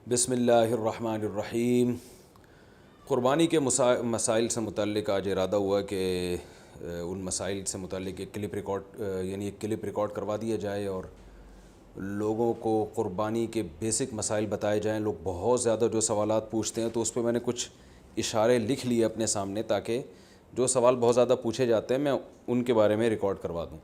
بسم اللہ الرحمن الرحیم۔ قربانی کے مسائل سے متعلق آج ارادہ ہوا کہ ان مسائل سے متعلق ایک کلپ ریکارڈ کروا دیا جائے اور لوگوں کو قربانی کے بیسک مسائل بتائے جائیں۔ لوگ بہت زیادہ جو سوالات پوچھتے ہیں تو اس پہ میں نے کچھ اشارے لکھ لیے اپنے سامنے، تاکہ جو سوال بہت زیادہ پوچھے جاتے ہیں میں ان کے بارے میں ریکارڈ کروا دوں۔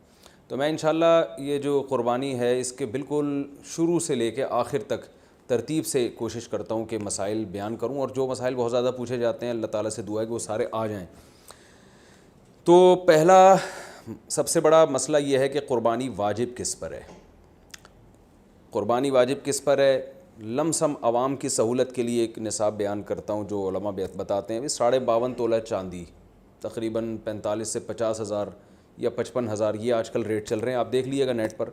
تو میں انشاءاللہ یہ جو قربانی ہے اس کے بالکل شروع سے لے کے آخر تک ترتیب سے کوشش کرتا ہوں کہ مسائل بیان کروں، اور جو مسائل بہت زیادہ پوچھے جاتے ہیں اللہ تعالیٰ سے دعا ہے کہ وہ سارے آ جائیں۔ تو پہلا سب سے بڑا مسئلہ یہ ہے کہ قربانی واجب کس پر ہے۔ قربانی واجب کس پر ہے؟ لم سم عوام کی سہولت کے لیے ایک نصاب بیان کرتا ہوں جو علماء بتاتے ہیں۔ 52.5 تولہ چاندی تقریباً 45 سے 50 ہزار یا 55 ہزار، یہ آج کل ریٹ چل رہے ہیں، آپ دیکھ لیے گا نیٹ پر۔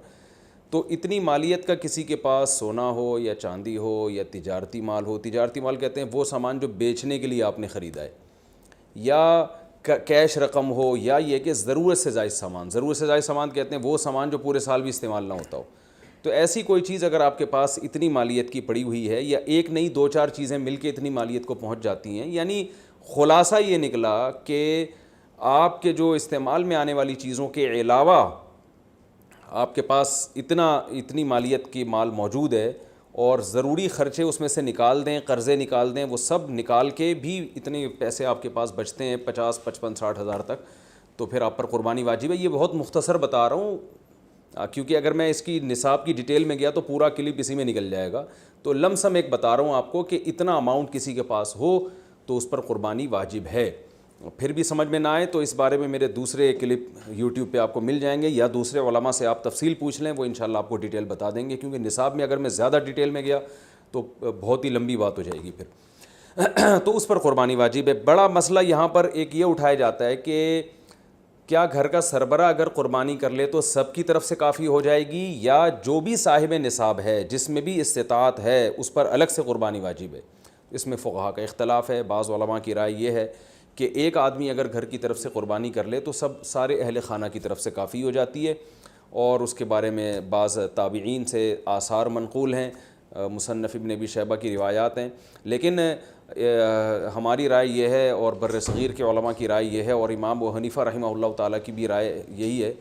تو اتنی مالیت کا کسی کے پاس سونا ہو یا چاندی ہو یا تجارتی مال ہو، تجارتی مال کہتے ہیں وہ سامان جو بیچنے کے لیے آپ نے خریدا ہے، یا کیش رقم ہو، یا یہ کہ ضرورت سے زائد سامان۔ ضرورت سے زائد سامان کہتے ہیں وہ سامان جو پورے سال بھی استعمال نہ ہوتا ہو۔ تو ایسی کوئی چیز اگر آپ کے پاس اتنی مالیت کی پڑی ہوئی ہے، یا ایک نہیں 2-4 چیزیں مل کے اتنی مالیت کو پہنچ جاتی ہیں، یعنی خلاصہ یہ نکلا کہ آپ کے جو استعمال میں آنے والی چیزوں کے علاوہ آپ کے پاس اتنی مالیت کی مال موجود ہے، اور ضروری خرچے اس میں سے نکال دیں، قرضے نکال دیں، وہ سب نکال کے بھی اتنے پیسے آپ کے پاس بچتے ہیں 50 55 60 ہزار تک، تو پھر آپ پر قربانی واجب ہے۔ یہ بہت مختصر بتا رہا ہوں کیونکہ اگر میں اس کی نصاب کی ڈیٹیل میں گیا تو پورا کلپ اسی میں نکل جائے گا۔ تو لم سم ایک بتا رہا ہوں آپ کو کہ اتنا اماؤنٹ کسی کے پاس ہو تو اس پر قربانی واجب ہے۔ پھر بھی سمجھ میں نہ آئے تو اس بارے میں میرے دوسرے کلپ یوٹیوب پہ آپ کو مل جائیں گے، یا دوسرے علماء سے آپ تفصیل پوچھ لیں، وہ انشاءاللہ آپ کو ڈیٹیل بتا دیں گے، کیونکہ نصاب میں اگر میں زیادہ ڈیٹیل میں گیا تو بہت ہی لمبی بات ہو جائے گی پھر۔ تو اس پر قربانی واجب ہے۔ بڑا مسئلہ یہاں پر ایک یہ اٹھایا جاتا ہے کہ کیا گھر کا سربراہ اگر قربانی کر لے تو سب کی طرف سے کافی ہو جائے گی، یا جو بھی صاحب نصاب ہے جس میں بھی استطاعت ہے اس پر الگ سے قربانی واجب ہے؟ اس میں فقہا کا اختلاف ہے۔ بعض علماء کی رائے یہ ہے کہ ایک آدمی اگر گھر کی طرف سے قربانی کر لے تو سارے اہل خانہ کی طرف سے کافی ہو جاتی ہے، اور اس کے بارے میں بعض تابعین سے آثار منقول ہیں، مصنف ابن ابی شیبہ کی روایات ہیں۔ لیکن ہماری رائے یہ ہے، اور بر صغیر کے علماء کی رائے یہ ہے، اور امام ابو حنیفہ رحمہ اللہ تعالیٰ کی بھی رائے یہی ہے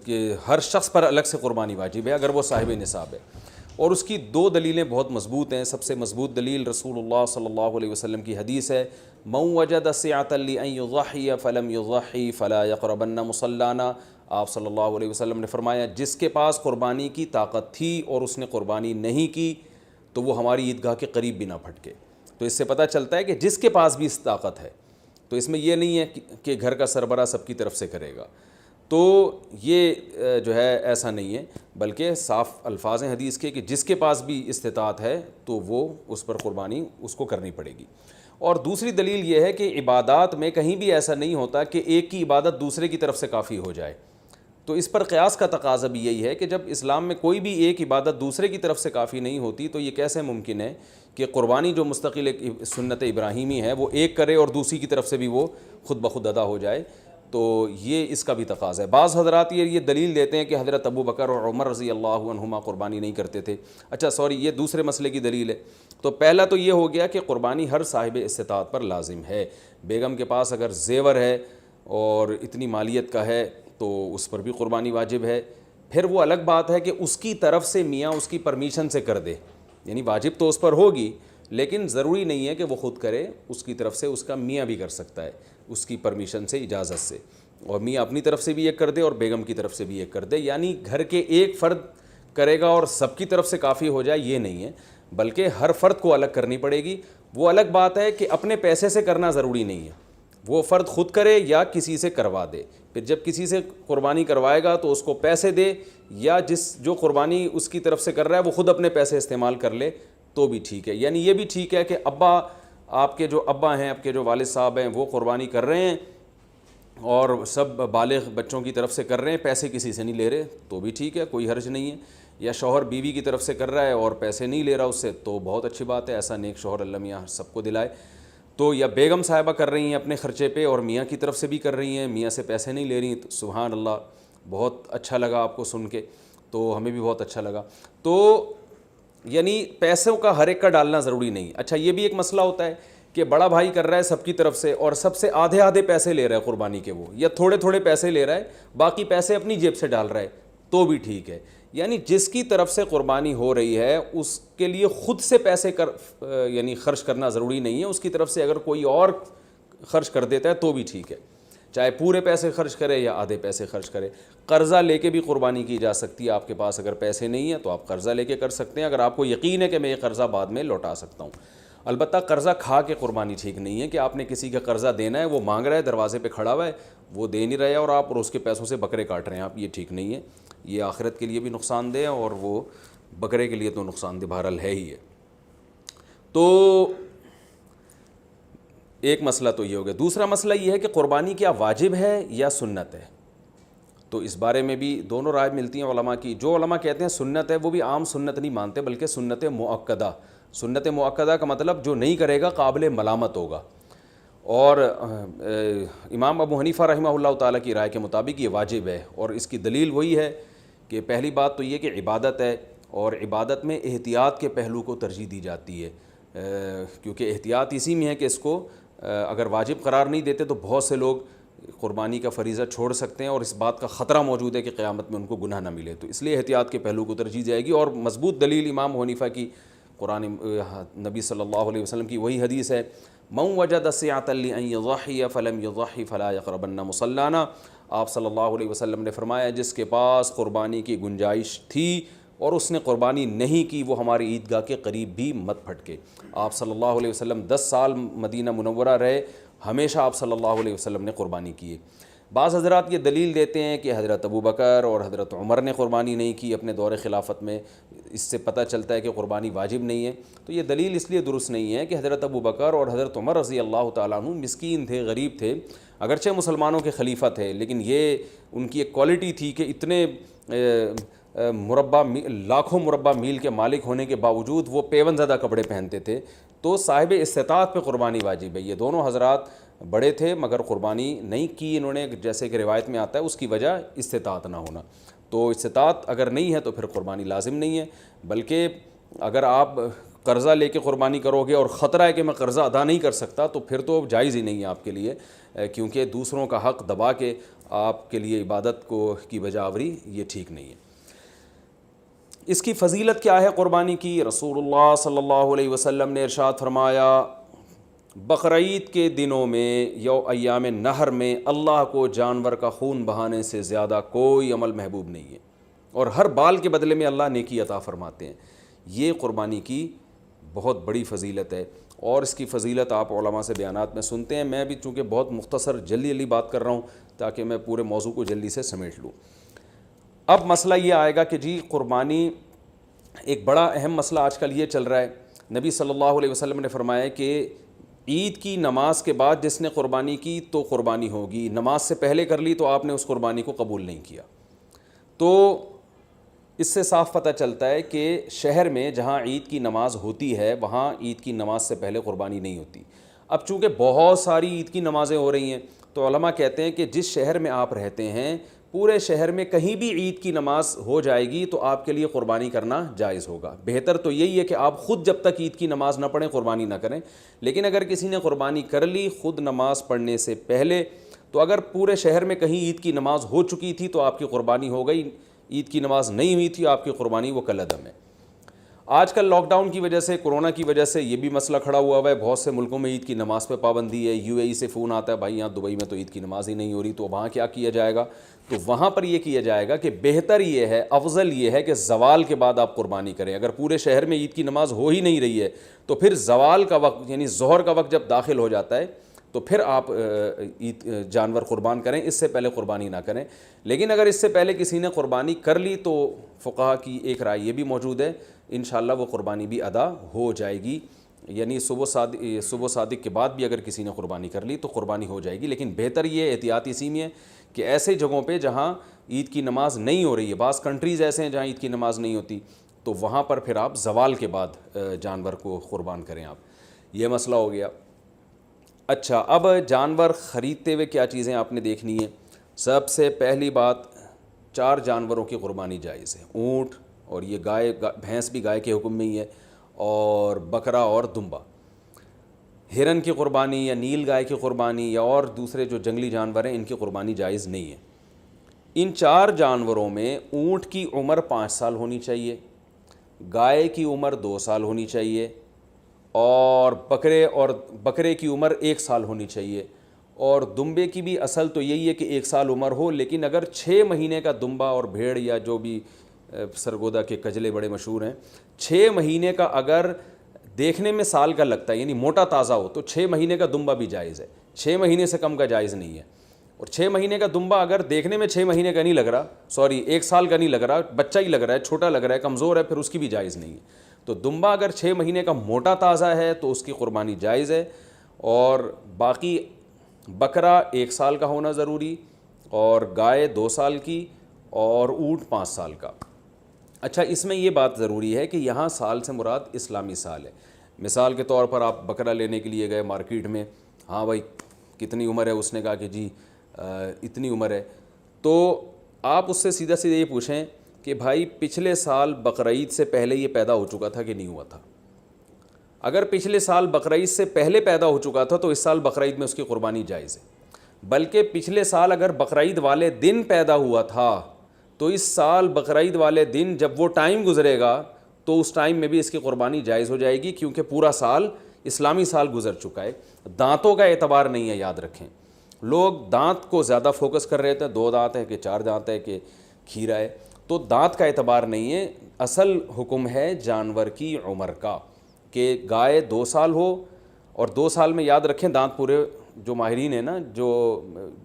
کہ ہر شخص پر الگ سے قربانی واجب ہے اگر وہ صاحب نصاب ہے۔ اور اس کی 2 دلیلیں بہت مضبوط ہیں۔ سب سے مضبوط دلیل رسول اللہ صلی اللہ علیہ وسلم کی حدیث ہے، من وجد سعة لأن يضحي فلم يضحي فلا يقربن مصلانا۔ آپ صلی اللہ علیہ وسلم نے فرمایا جس کے پاس قربانی کی طاقت تھی اور اس نے قربانی نہیں کی تو وہ ہماری عیدگاہ کے قریب بھی نہ پھٹکے۔ تو اس سے پتہ چلتا ہے کہ جس کے پاس بھی اس طاقت ہے، تو اس میں یہ نہیں ہے کہ گھر کا سربراہ سب کی طرف سے کرے گا، تو یہ جو ہے ایسا نہیں ہے، بلکہ صاف الفاظ ہیں حدیث کے کہ جس کے پاس بھی استطاعت ہے تو وہ اس پر قربانی اس کو کرنی پڑے گی۔ اور دوسری دلیل یہ ہے کہ عبادات میں کہیں بھی ایسا نہیں ہوتا کہ ایک کی عبادت دوسرے کی طرف سے کافی ہو جائے۔ تو اس پر قیاس کا تقاضا بھی یہی ہے کہ جب اسلام میں کوئی بھی ایک عبادت دوسرے کی طرف سے کافی نہیں ہوتی تو یہ کیسے ممکن ہے کہ قربانی جو مستقل ایک سنت ابراہیمی ہے وہ ایک کرے اور دوسری کی طرف سے بھی وہ خود بخود ادا ہو جائے؟ تو یہ اس کا بھی تقاضا ہے۔ بعض حضرات یہ دلیل دیتے ہیں کہ حضرت ابو بکر اور عمر رضی اللہ عنہما قربانی نہیں کرتے تھے۔ یہ دوسرے مسئلے کی دلیل ہے۔ تو پہلا تو یہ ہو گیا کہ قربانی ہر صاحب استطاعت پر لازم ہے۔ بیگم کے پاس اگر زیور ہے اور اتنی مالیت کا ہے تو اس پر بھی قربانی واجب ہے۔ پھر وہ الگ بات ہے کہ اس کی طرف سے میاں اس کی پرمیشن سے کر دے، یعنی واجب تو اس پر ہوگی لیکن ضروری نہیں ہے کہ وہ خود کرے، اس کی طرف سے اس کا میاں بھی کر سکتا ہے اس کی پرمیشن سے، اجازت سے، اور میاں اپنی طرف سے بھی ایک کر دے اور بیگم کی طرف سے بھی ایک کر دے۔ یعنی گھر کے ایک فرد کرے گا اور سب کی طرف سے کافی ہو جائے، یہ نہیں ہے، بلکہ ہر فرد کو الگ کرنی پڑے گی۔ وہ الگ بات ہے کہ اپنے پیسے سے کرنا ضروری نہیں ہے، وہ فرد خود کرے یا کسی سے کروا دے۔ پھر جب کسی سے قربانی کروائے گا تو اس کو پیسے دے، یا جو قربانی اس کی طرف سے کر رہا ہے وہ خود اپنے پیسے استعمال کر لے تو بھی ٹھیک ہے۔ یعنی یہ بھی ٹھیک ہے کہ آپ کے جو ابا ہیں، آپ کے جو والد صاحب ہیں وہ قربانی کر رہے ہیں اور سب بالغ بچوں کی طرف سے کر رہے ہیں، پیسے کسی سے نہیں لے رہے، تو بھی ٹھیک ہے، کوئی حرج نہیں ہے۔ یا شوہر بیوی کی طرف سے کر رہا ہے اور پیسے نہیں لے رہا اس سے، تو بہت اچھی بات ہے، ایسا نیک شوہر اللہ میاں سب کو دلائے۔ تو یا بیگم صاحبہ کر رہی ہیں اپنے خرچے پہ اور میاں کی طرف سے بھی کر رہی ہیں، میاں سے پیسے نہیں لے رہی، تو سبحان اللہ، بہت اچھا لگا آپ کو سن کے۔ تو ہمیں بھی بہت اچھا لگا. تو یعنی پیسوں کا ہر ایک کا ڈالنا ضروری نہیں. اچھا یہ بھی ایک مسئلہ ہوتا ہے کہ بڑا بھائی کر رہا ہے سب کی طرف سے اور سب سے آدھے آدھے پیسے لے رہا ہے قربانی کے, وہ یا تھوڑے تھوڑے پیسے لے رہا ہے, باقی پیسے اپنی جیب سے ڈال رہا ہے, تو بھی ٹھیک ہے. یعنی جس کی طرف سے قربانی ہو رہی ہے اس کے لیے خود سے پیسے یعنی خرچ کرنا ضروری نہیں ہے. اس کی طرف سے اگر کوئی اور خرچ کر دیتا ہے تو بھی ٹھیک ہے, چاہے پورے پیسے خرچ کرے یا آدھے پیسے خرچ کرے. قرضہ لے کے بھی قربانی کی جا سکتی ہے. آپ کے پاس اگر پیسے نہیں ہیں تو آپ قرضہ لے کے کر سکتے ہیں, اگر آپ کو یقین ہے کہ میں یہ قرضہ بعد میں لوٹا سکتا ہوں. البتہ قرضہ کھا کے قربانی ٹھیک نہیں ہے کہ آپ نے کسی کا قرضہ دینا ہے, وہ مانگ رہا ہے, دروازے پہ کھڑا ہوا ہے, وہ دے نہیں رہے اور آپ اس کے پیسوں سے بکرے کاٹ رہے ہیں آپ, یہ ٹھیک نہیں ہے. یہ آخرت کے لیے بھی نقصان دہ ہے اور وہ بکرے کے لیے تو نقصان دہ بہرحال ہے ہی ہے. تو ایک مسئلہ تو یہ ہو گیا. دوسرا مسئلہ یہ ہے کہ قربانی کیا واجب ہے یا سنت ہے. تو اس بارے میں بھی دونوں رائے ملتی ہیں علماء کی. جو علماء کہتے ہیں سنت ہے وہ بھی عام سنت نہیں مانتے بلکہ سنت مؤکدہ. سنت مؤکدہ کا مطلب جو نہیں کرے گا قابل ملامت ہوگا. اور امام ابو حنیفہ رحمہ اللہ تعالیٰ کی رائے کے مطابق یہ واجب ہے, اور اس کی دلیل وہی ہے کہ پہلی بات تو یہ کہ عبادت ہے, اور عبادت میں احتیاط کے پہلو کو ترجیح دی جاتی ہے, کیونکہ احتیاط اسی میں ہے کہ اس کو اگر واجب قرار نہیں دیتے تو بہت سے لوگ قربانی کا فریضہ چھوڑ سکتے ہیں اور اس بات کا خطرہ موجود ہے کہ قیامت میں ان کو گناہ نہ ملے. تو اس لیے احتیاط کے پہلو کو ترجیح جائے گی. اور مضبوط دلیل امام حنیفہ کی قرآن نبی صلی اللہ علیہ وسلم کی وہی حدیث ہے, من وجد سعة لأن يضحي فلم يضحي فلا يقربن مصلانا. آپ صلی اللہ علیہ وسلم نے فرمایا جس کے پاس قربانی کی گنجائش تھی اور اس نے قربانی نہیں کی وہ ہماری عیدگاہ کے قریب بھی مت پھٹکے. آپ صلی اللہ علیہ وسلم 10 سال مدینہ منورہ رہے, ہمیشہ آپ صلی اللہ علیہ وسلم نے قربانی کی ہے. بعض حضرات یہ دلیل دیتے ہیں کہ حضرت ابو بکر اور حضرت عمر نے قربانی نہیں کی اپنے دور خلافت میں, اس سے پتہ چلتا ہے کہ قربانی واجب نہیں ہے. تو یہ دلیل اس لیے درست نہیں ہے کہ حضرت ابو بکر اور حضرت عمر رضی اللہ تعالیٰ عنہ مسکین تھے, غریب تھے, اگرچہ مسلمانوں کے خلیفہ تھے, لیکن یہ ان کی ایک کوالٹی تھی کہ اتنے لاکھوں مربع میل کے مالک ہونے کے باوجود وہ پیون زدہ کپڑے پہنتے تھے. تو صاحب استطاعت پہ قربانی واجب ہے. یہ دونوں حضرات بڑے تھے مگر قربانی نہیں کی انہوں نے, جیسے کہ روایت میں آتا ہے اس کی وجہ استطاعت نہ ہونا. تو استطاعت اگر نہیں ہے تو پھر قربانی لازم نہیں ہے. بلکہ اگر آپ قرضہ لے کے قربانی کرو گے اور خطرہ ہے کہ میں قرضہ ادا نہیں کر سکتا تو پھر تو جائز ہی نہیں ہے آپ کے لیے, کیونکہ دوسروں کا حق دبا کے آپ کے لیے عبادت کی بجا آوری یہ ٹھیک نہیں ہے. اس کی فضیلت کیا ہے قربانی کی؟ رسول اللہ صلی اللہ علیہ وسلم نے ارشاد فرمایا بقرعید کے دنوں میں یا ایام نحر میں اللہ کو جانور کا خون بہانے سے زیادہ کوئی عمل محبوب نہیں ہے, اور ہر بال کے بدلے میں اللہ نیکی عطا فرماتے ہیں. یہ قربانی کی بہت بڑی فضیلت ہے, اور اس کی فضیلت آپ علماء سے بیانات میں سنتے ہیں. میں بھی چونکہ بہت مختصر جلدی بات کر رہا ہوں تاکہ میں پورے موضوع کو جلدی سے سمیٹ لوں. اب مسئلہ یہ آئے گا کہ جی قربانی, ایک بڑا اہم مسئلہ آج کل یہ چل رہا ہے. نبی صلی اللہ علیہ وسلم نے فرمایا کہ عید کی نماز کے بعد جس نے قربانی کی تو قربانی ہوگی, نماز سے پہلے کر لی تو آپ نے اس قربانی کو قبول نہیں کیا. تو اس سے صاف پتہ چلتا ہے کہ شہر میں جہاں عید کی نماز ہوتی ہے وہاں عید کی نماز سے پہلے قربانی نہیں ہوتی. اب چونکہ بہت ساری عید کی نمازیں ہو رہی ہیں تو علماء کہتے ہیں کہ جس شہر میں آپ رہتے ہیں پورے شہر میں کہیں بھی عید کی نماز ہو جائے گی تو آپ کے لیے قربانی کرنا جائز ہوگا. بہتر تو یہی ہے کہ آپ خود جب تک عید کی نماز نہ پڑھیں قربانی نہ کریں. لیکن اگر کسی نے قربانی کر لی خود نماز پڑھنے سے پہلے, تو اگر پورے شہر میں کہیں عید کی نماز ہو چکی تھی تو آپ کی قربانی ہو گئی, عید کی نماز نہیں ہوئی تھی آپ کی قربانی وہ کالعدم ہے. آج کل لاک ڈاؤن کی وجہ سے, کرونا کی وجہ سے یہ بھی مسئلہ کھڑا ہوا ہے. بہت سے ملکوں میں عید کی نماز پہ پابندی ہے. یو اے ای سے فون آتا ہے بھائی یہاں دبئی میں تو عید کی نماز ہی نہیں ہو رہی, تو وہاں کیا کیا جائے گا؟ تو وہاں پر یہ کیا جائے گا کہ بہتر یہ ہے, افضل یہ ہے کہ زوال کے بعد آپ قربانی کریں. اگر پورے شہر میں عید کی نماز ہو ہی نہیں رہی ہے تو پھر زوال کا وقت یعنی ظہر کا وقت جب داخل ہو جاتا ہے تو پھر آپ جانور قربان کریں, اس سے پہلے قربانی نہ کریں. لیکن اگر اس سے پہلے کسی نے قربانی کر لی تو فقہا کی ایک رائے یہ بھی موجود ہے, انشاءاللہ وہ قربانی بھی ادا ہو جائے گی. یعنی صبح صادق کے بعد بھی اگر کسی نے قربانی کر لی تو قربانی ہو جائے گی. لیکن بہتر یہ احتیاط اسی میں ہے کہ ایسے جگہوں پہ جہاں عید کی نماز نہیں ہو رہی ہے, بعض کنٹریز ایسے ہیں جہاں عید کی نماز نہیں ہوتی, تو وہاں پر پھر آپ زوال کے بعد جانور کو قربان کریں آپ. یہ مسئلہ ہو گیا. اچھا, اب جانور خریدتے ہوئے کیا چیزیں آپ نے دیکھنی ہے؟ سب سے پہلی بات 4 جانوروں کی قربانی جائز ہے، اونٹ، اور یہ گائے، بھینس بھی گائے کے حکم میں ہی ہے، اور بکرا اور دمبا۔ ہرن کی قربانی یا نیل گائے کی قربانی یا اور دوسرے جو جنگلی جانور ہیں ان کی قربانی جائز نہیں ہے۔ ان 4 جانوروں میں اونٹ کی عمر 5 سال ہونی چاہیے، گائے کی عمر 2 سال ہونی چاہیے، اور بکرے کی عمر 1 سال ہونی چاہیے، اور دمبے کی بھی اصل تو یہی ہے کہ 1 سال عمر ہو، لیکن اگر 6 مہینے کا دمبا اور بھیڑ یا جو بھی سرگودا کے کجلے بڑے مشہور ہیں، 6 مہینے کا اگر دیکھنے میں سال کا لگتا ہے یعنی موٹا تازہ ہو تو 6 مہینے کا دمبا بھی جائز ہے، 6 مہینے سے کم کا جائز نہیں ہے۔ اور 6 مہینے کا دمبا اگر دیکھنے میں 6 مہینے کا نہیں لگ رہا، 1 سال کا نہیں لگ رہا، بچہ ہی لگ رہا ہے، چھوٹا لگ رہا ہے، کمزور ہے، پھر اس کی بھی جائز نہیں ہے۔ تو دمبا اگر 6 مہینے کا موٹا تازہ ہے تو اس کی قربانی جائز ہے، اور باقی بکرا 1 سال کا ہونا ضروری، اور گائے 2 سال کی، اور اونٹ 5 سال کا۔ اچھا، اس میں یہ بات ضروری ہے کہ یہاں سال سے مراد اسلامی سال ہے۔ مثال کے طور پر آپ بکرا لینے کے لیے گئے مارکیٹ میں، ہاں بھائی کتنی عمر ہے، اس نے کہا کہ جی اتنی عمر ہے، تو آپ اس سے سیدھا سیدھا یہ پوچھیں کہ بھائی پچھلے سال بقرعید سے پہلے یہ پیدا ہو چکا تھا کہ نہیں ہوا تھا؟ اگر پچھلے سال بقرعید سے پہلے پیدا ہو چکا تھا تو اس سال بقرعید میں اس کی قربانی جائز ہے، بلکہ پچھلے سال اگر بقرعید والے دن پیدا ہوا تھا تو اس سال بقرعید والے دن جب وہ ٹائم گزرے گا تو اس ٹائم میں بھی اس کی قربانی جائز ہو جائے گی، کیونکہ پورا سال اسلامی سال گزر چکا ہے۔ دانتوں کا اعتبار نہیں ہے، یاد رکھیں، لوگ دانت کو زیادہ فوکس کر رہے تھے، 2 دانت ہے کہ 4 دانت ہے کہ کھیرا ہے، تو دانت کا اعتبار نہیں ہے، اصل حکم ہے جانور کی عمر کا، کہ گائے 2 سال ہو، اور 2 سال میں یاد رکھیں دانت پورے، جو ماہرین ہیں نا جو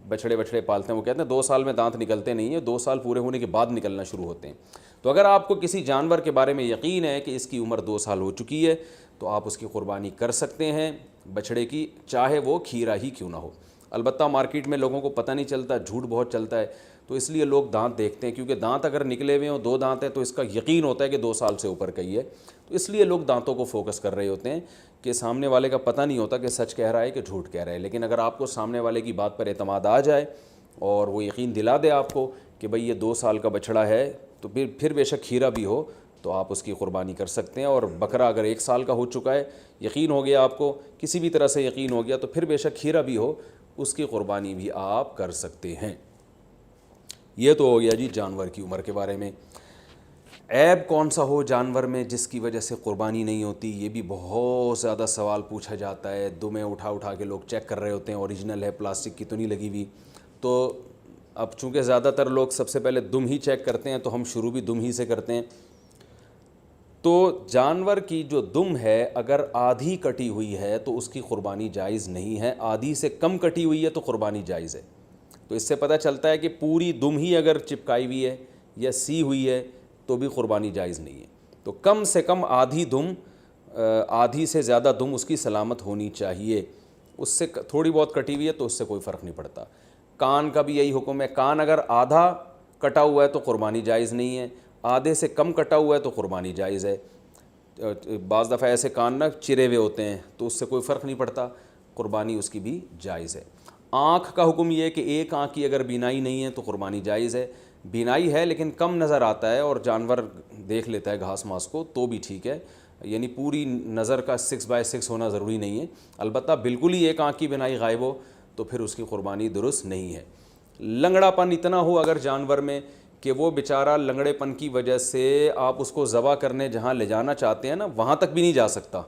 بچھڑے پالتے ہیں وہ کہتے ہیں 2 سال میں دانت نکلتے نہیں ہیں، 2 سال پورے ہونے کے بعد نکلنا شروع ہوتے ہیں۔ تو اگر آپ کو کسی جانور کے بارے میں یقین ہے کہ اس کی عمر 2 سال ہو چکی ہے تو آپ اس کی قربانی کر سکتے ہیں، بچھڑے کی، چاہے وہ کھیرا ہی کیوں نہ ہو۔ البتہ مارکیٹ میں لوگوں کو پتہ نہیں چلتا، جھوٹ بہت چلتا ہے، تو اس لیے لوگ دانت دیکھتے ہیں، کیونکہ دانت اگر نکلے ہوئے ہوں، 2 دانت ہیں تو اس کا یقین ہوتا ہے کہ 2 سال سے اوپر کا ہی ہے، تو اس لیے لوگ دانتوں کو فوکس کر رہے ہوتے ہیں، کہ سامنے والے کا پتہ نہیں ہوتا کہ سچ کہہ رہا ہے کہ جھوٹ کہہ رہا ہے۔ لیکن اگر آپ کو سامنے والے کی بات پر اعتماد آ جائے اور وہ یقین دلا دے آپ کو کہ بھئی یہ 2 سال کا بچڑا ہے، تو پھر بے شک کھیرا بھی ہو تو آپ اس کی قربانی کر سکتے ہیں، اور بکرا اگر 1 سال کا ہو چکا ہے، یقین ہو گیا آپ کو، کسی بھی طرح سے یقین ہو گیا، تو پھر بے شک کھیرا بھی ہو، اس کی قربانی بھی آپ کر سکتے ہیں۔ یہ تو ہو گیا جی جانور کی عمر کے بارے میں۔ عیب کون سا ہو جانور میں جس کی وجہ سے قربانی نہیں ہوتی، یہ بھی بہت زیادہ سوال پوچھا جاتا ہے، دمیں اٹھا کے لوگ چیک کر رہے ہوتے ہیں، اوریجنل ہے، پلاسٹک کی تو نہیں لگی ہوئی۔ تو اب چونکہ زیادہ تر لوگ سب سے پہلے دم ہی چیک کرتے ہیں، تو ہم شروع بھی دم ہی سے کرتے ہیں۔ تو جانور کی جو دم ہے اگر آدھی کٹی ہوئی ہے تو اس کی قربانی جائز نہیں ہے، آدھی سے کم کٹی ہوئی ہے تو قربانی جائز ہے۔ تو اس سے پتہ چلتا ہے کہ پوری دم ہی اگر چپکائی ہوئی ہے یا سی ہوئی ہے تو بھی قربانی جائز نہیں ہے۔ تو کم سے کم آدھی دم، آدھی سے زیادہ دم اس کی سلامت ہونی چاہیے، اس سے تھوڑی بہت کٹی ہوئی ہے تو اس سے کوئی فرق نہیں پڑتا۔ کان کا بھی یہی حکم ہے، کان اگر آدھا کٹا ہوا ہے تو قربانی جائز نہیں ہے، آدھے سے کم کٹا ہوا ہے تو قربانی جائز ہے۔ بعض دفعہ ایسے کان نہ چرے ہوئے ہوتے ہیں تو اس سے کوئی فرق نہیں پڑتا، قربانی اس کی بھی جائز ہے۔ آنکھ کا حکم یہ ہے کہ ایک آنکھ کی اگر بینائی نہیں ہے تو قربانی جائز ہے، بینائی ہے لیکن کم نظر آتا ہے اور جانور دیکھ لیتا ہے گھاس ماس کو تو بھی ٹھیک ہے، یعنی پوری نظر کا 6/6 ہونا ضروری نہیں ہے۔ البتہ بالکل ہی ایک آنکھ کی بینائی غائب ہو تو پھر اس کی قربانی درست نہیں ہے۔ لنگڑا پن اتنا ہو اگر جانور میں کہ وہ بیچارہ لنگڑے پن کی وجہ سے آپ اس کو ذبح کرنے جہاں لے جانا چاہتے ہیں نا وہاں تک بھی نہیں جا سکتا،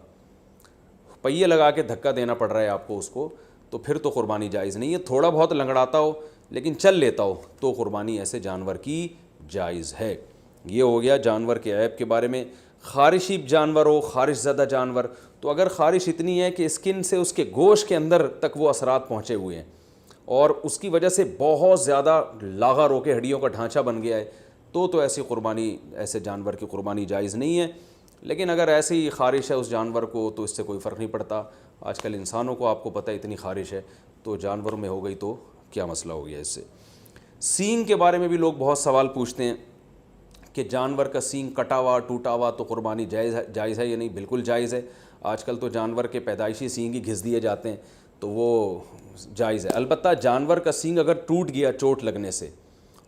پہیے لگا کے دھکا دینا پڑ رہا ہے آپ کو اس کو، تو پھر تو قربانی جائز نہیں ہے۔ تھوڑا بہت لنگڑاتا ہو لیکن چل لیتا ہو تو قربانی ایسے جانور کی جائز ہے۔ یہ ہو گیا جانور کے عیب کے بارے میں۔ خارشی جانور ہو، خارش زدہ جانور، تو اگر خارش اتنی ہے کہ اسکن سے اس کے گوشت کے اندر تک وہ اثرات پہنچے ہوئے ہیں اور اس کی وجہ سے بہت زیادہ لاغر ہو کے ہڈیوں کا ڈھانچہ بن گیا ہے تو ایسی قربانی، ایسے جانور کی قربانی جائز نہیں ہے۔ لیکن اگر ایسی خارش ہے اس جانور کو تو اس سے کوئی فرق نہیں پڑتا۔ آج کل انسانوں کو آپ کو پتہ ہے اتنی خارش ہے، تو جانوروں میں ہو گئی تو کیا مسئلہ ہو گیا اس سے۔ سینگ کے بارے میں بھی لوگ بہت سوال پوچھتے ہیں کہ جانور کا سینگ کٹا ہوا ٹوٹا ہوا تو قربانی جائز ہے یا نہیں؟ بالکل جائز ہے۔ آج کل تو جانور کے پیدائشی سینگ ہی گھس دیے جاتے ہیں تو وہ جائز ہے۔ البتہ جانور کا سینگ اگر ٹوٹ گیا چوٹ لگنے سے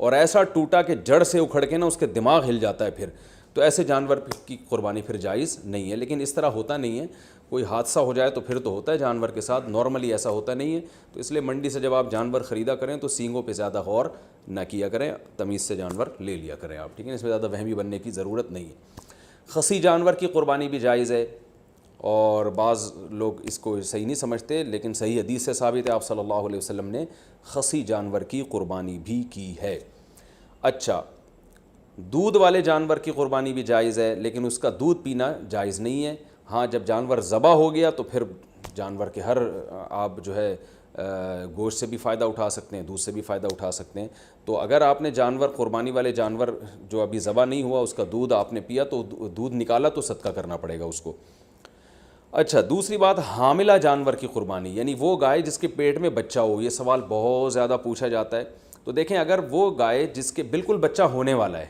اور ایسا ٹوٹا کہ جڑ سے اکھڑ کے نا اس کے دماغ ہل جاتا ہے پھر، تو ایسے جانور کی قربانی پھر جائز نہیں ہے۔ لیکن اس طرح ہوتا نہیں ہے، کوئی حادثہ ہو جائے تو پھر تو ہوتا ہے جانور کے ساتھ، نارملی ایسا ہوتا نہیں ہے۔ تو اس لیے منڈی سے جب آپ جانور خریدا کریں تو سینگوں پہ زیادہ غور نہ کیا کریں، تمیز سے جانور لے لیا کریں آپ، ٹھیک ہے، اس میں زیادہ وہمی بننے کی ضرورت نہیں ہے۔ خصی جانور کی قربانی بھی جائز ہے، اور بعض لوگ اس کو صحیح نہیں سمجھتے، لیکن صحیح حدیث سے ثابت ہے، آپ صلی اللہ علیہ وسلم نے خصی جانور کی قربانی بھی کی ہے۔ اچھا، دودھ والے جانور کی قربانی بھی جائز ہے، لیکن اس کا دودھ پینا جائز نہیں ہے۔ ہاں، جب جانور ذبح ہو گیا تو پھر جانور کے ہر آپ جو ہے گوشت سے بھی فائدہ اٹھا سکتے ہیں، دودھ سے بھی فائدہ اٹھا سکتے ہیں۔ تو اگر آپ نے جانور قربانی والے جانور جو ابھی ذبح نہیں ہوا اس کا دودھ آپ نے پیا تو دودھ نکالا تو صدقہ کرنا پڑے گا اس کو۔ اچھا، دوسری بات، حاملہ جانور کی قربانی، یعنی وہ گائے جس کے پیٹ میں بچہ ہو۔ یہ سوال بہت زیادہ پوچھا جاتا ہے۔ تو دیکھیں، اگر وہ گائے جس کے بالکل بچہ ہونے والا ہے،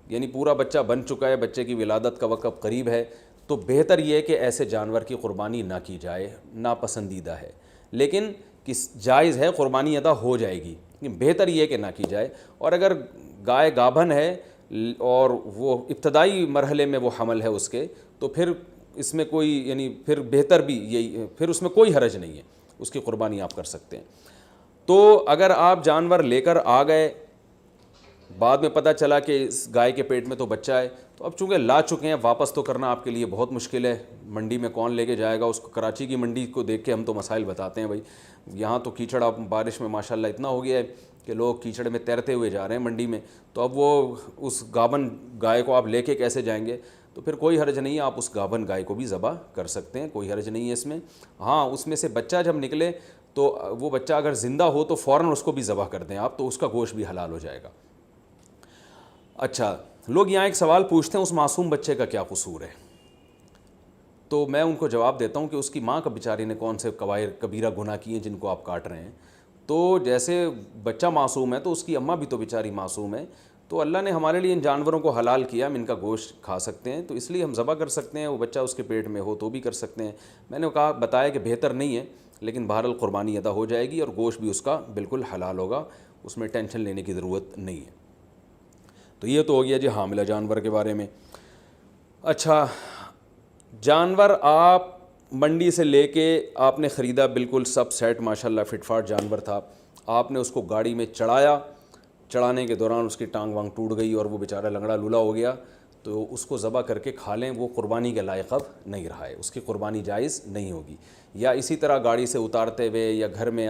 یعنی پورا بچہ بن چکا ہے، بچے کی ولادت کا وقت قریب ہے، تو بہتر یہ ہے کہ ایسے جانور کی قربانی نہ کی جائے، ناپسندیدہ ہے۔ لیکن جائز ہے، قربانی ادا ہو جائے گی، بہتر یہ ہے کہ نہ کی جائے۔ اور اگر گائے گابھن ہے اور وہ ابتدائی مرحلے میں وہ حمل ہے اس کے، تو پھر اس میں کوئی یعنی پھر بہتر بھی یہی، پھر اس میں کوئی حرج نہیں ہے، اس کی قربانی آپ کر سکتے ہیں۔ تو اگر آپ جانور لے کر آ گئے، بعد میں پتہ چلا کہ اس گائے کے پیٹ میں تو بچہ ہے، تو اب چونکہ لا چکے ہیں، واپس تو کرنا آپ کے لیے بہت مشکل ہے۔ منڈی میں کون لے کے جائے گا اس کو؟ کراچی کی منڈی کو دیکھ کے ہم تو مسائل بتاتے ہیں بھائی، یہاں تو کیچڑ اب بارش میں ماشاءاللہ اتنا ہو گیا ہے کہ لوگ کیچڑ میں تیرتے ہوئے جا رہے ہیں منڈی میں، تو اب وہ اس گابن گائے کو آپ لے کے کیسے جائیں گے؟ تو پھر کوئی حرج نہیں ہے، آپ اس گابن گائے کو بھی ذبح کر سکتے ہیں، کوئی حرج نہیں ہے اس میں۔ ہاں، اس میں سے بچہ جب نکلے تو وہ بچہ اگر زندہ ہو تو فوراً اس کو بھی ذبح کر دیں آپ، تو اس کا گوشت بھی حلال ہو جائے گا۔ اچھا، لوگ یہاں ایک سوال پوچھتے ہیں، اس معصوم بچے کا کیا قصور ہے؟ تو میں ان کو جواب دیتا ہوں کہ اس کی ماں کا بیچاری نے کون سے کبیرہ گناہ کیے ہیں جن کو آپ کاٹ رہے ہیں؟ تو جیسے بچہ معصوم ہے تو اس کی اماں بھی تو بیچاری معصوم ہے، تو اللہ نے ہمارے لیے ان جانوروں کو حلال کیا، ہم ان کا گوشت کھا سکتے ہیں، تو اس لیے ہم ذبح کر سکتے ہیں، وہ بچہ اس کے پیٹ میں ہو تو بھی کر سکتے ہیں۔ میں نے بتایا کہ بہتر نہیں ہے، لیکن بہرحال قربانی ادا ہو جائے گی اور گوشت بھی اس کا بالکل حلال ہوگا، اس میں ٹینشن لینے کی ضرورت نہیں ہے۔ تو یہ تو ہو گیا جی حاملہ جانور کے بارے میں۔ اچھا، جانور آپ منڈی سے لے کے آپ نے خریدا، بالکل سب سیٹ ماشاءاللہ فٹ فاٹ جانور تھا، آپ نے اس کو گاڑی میں چڑھایا، چڑھانے کے دوران اس کی ٹانگ وانگ ٹوٹ گئی اور وہ بیچارہ لنگڑا لولا ہو گیا، تو اس کو ذبح کر کے کھا لیں، وہ قربانی کے لائق اب نہیں رہا ہے، اس کی قربانی جائز نہیں ہوگی۔ یا اسی طرح گاڑی سے اتارتے ہوئے یا گھر میں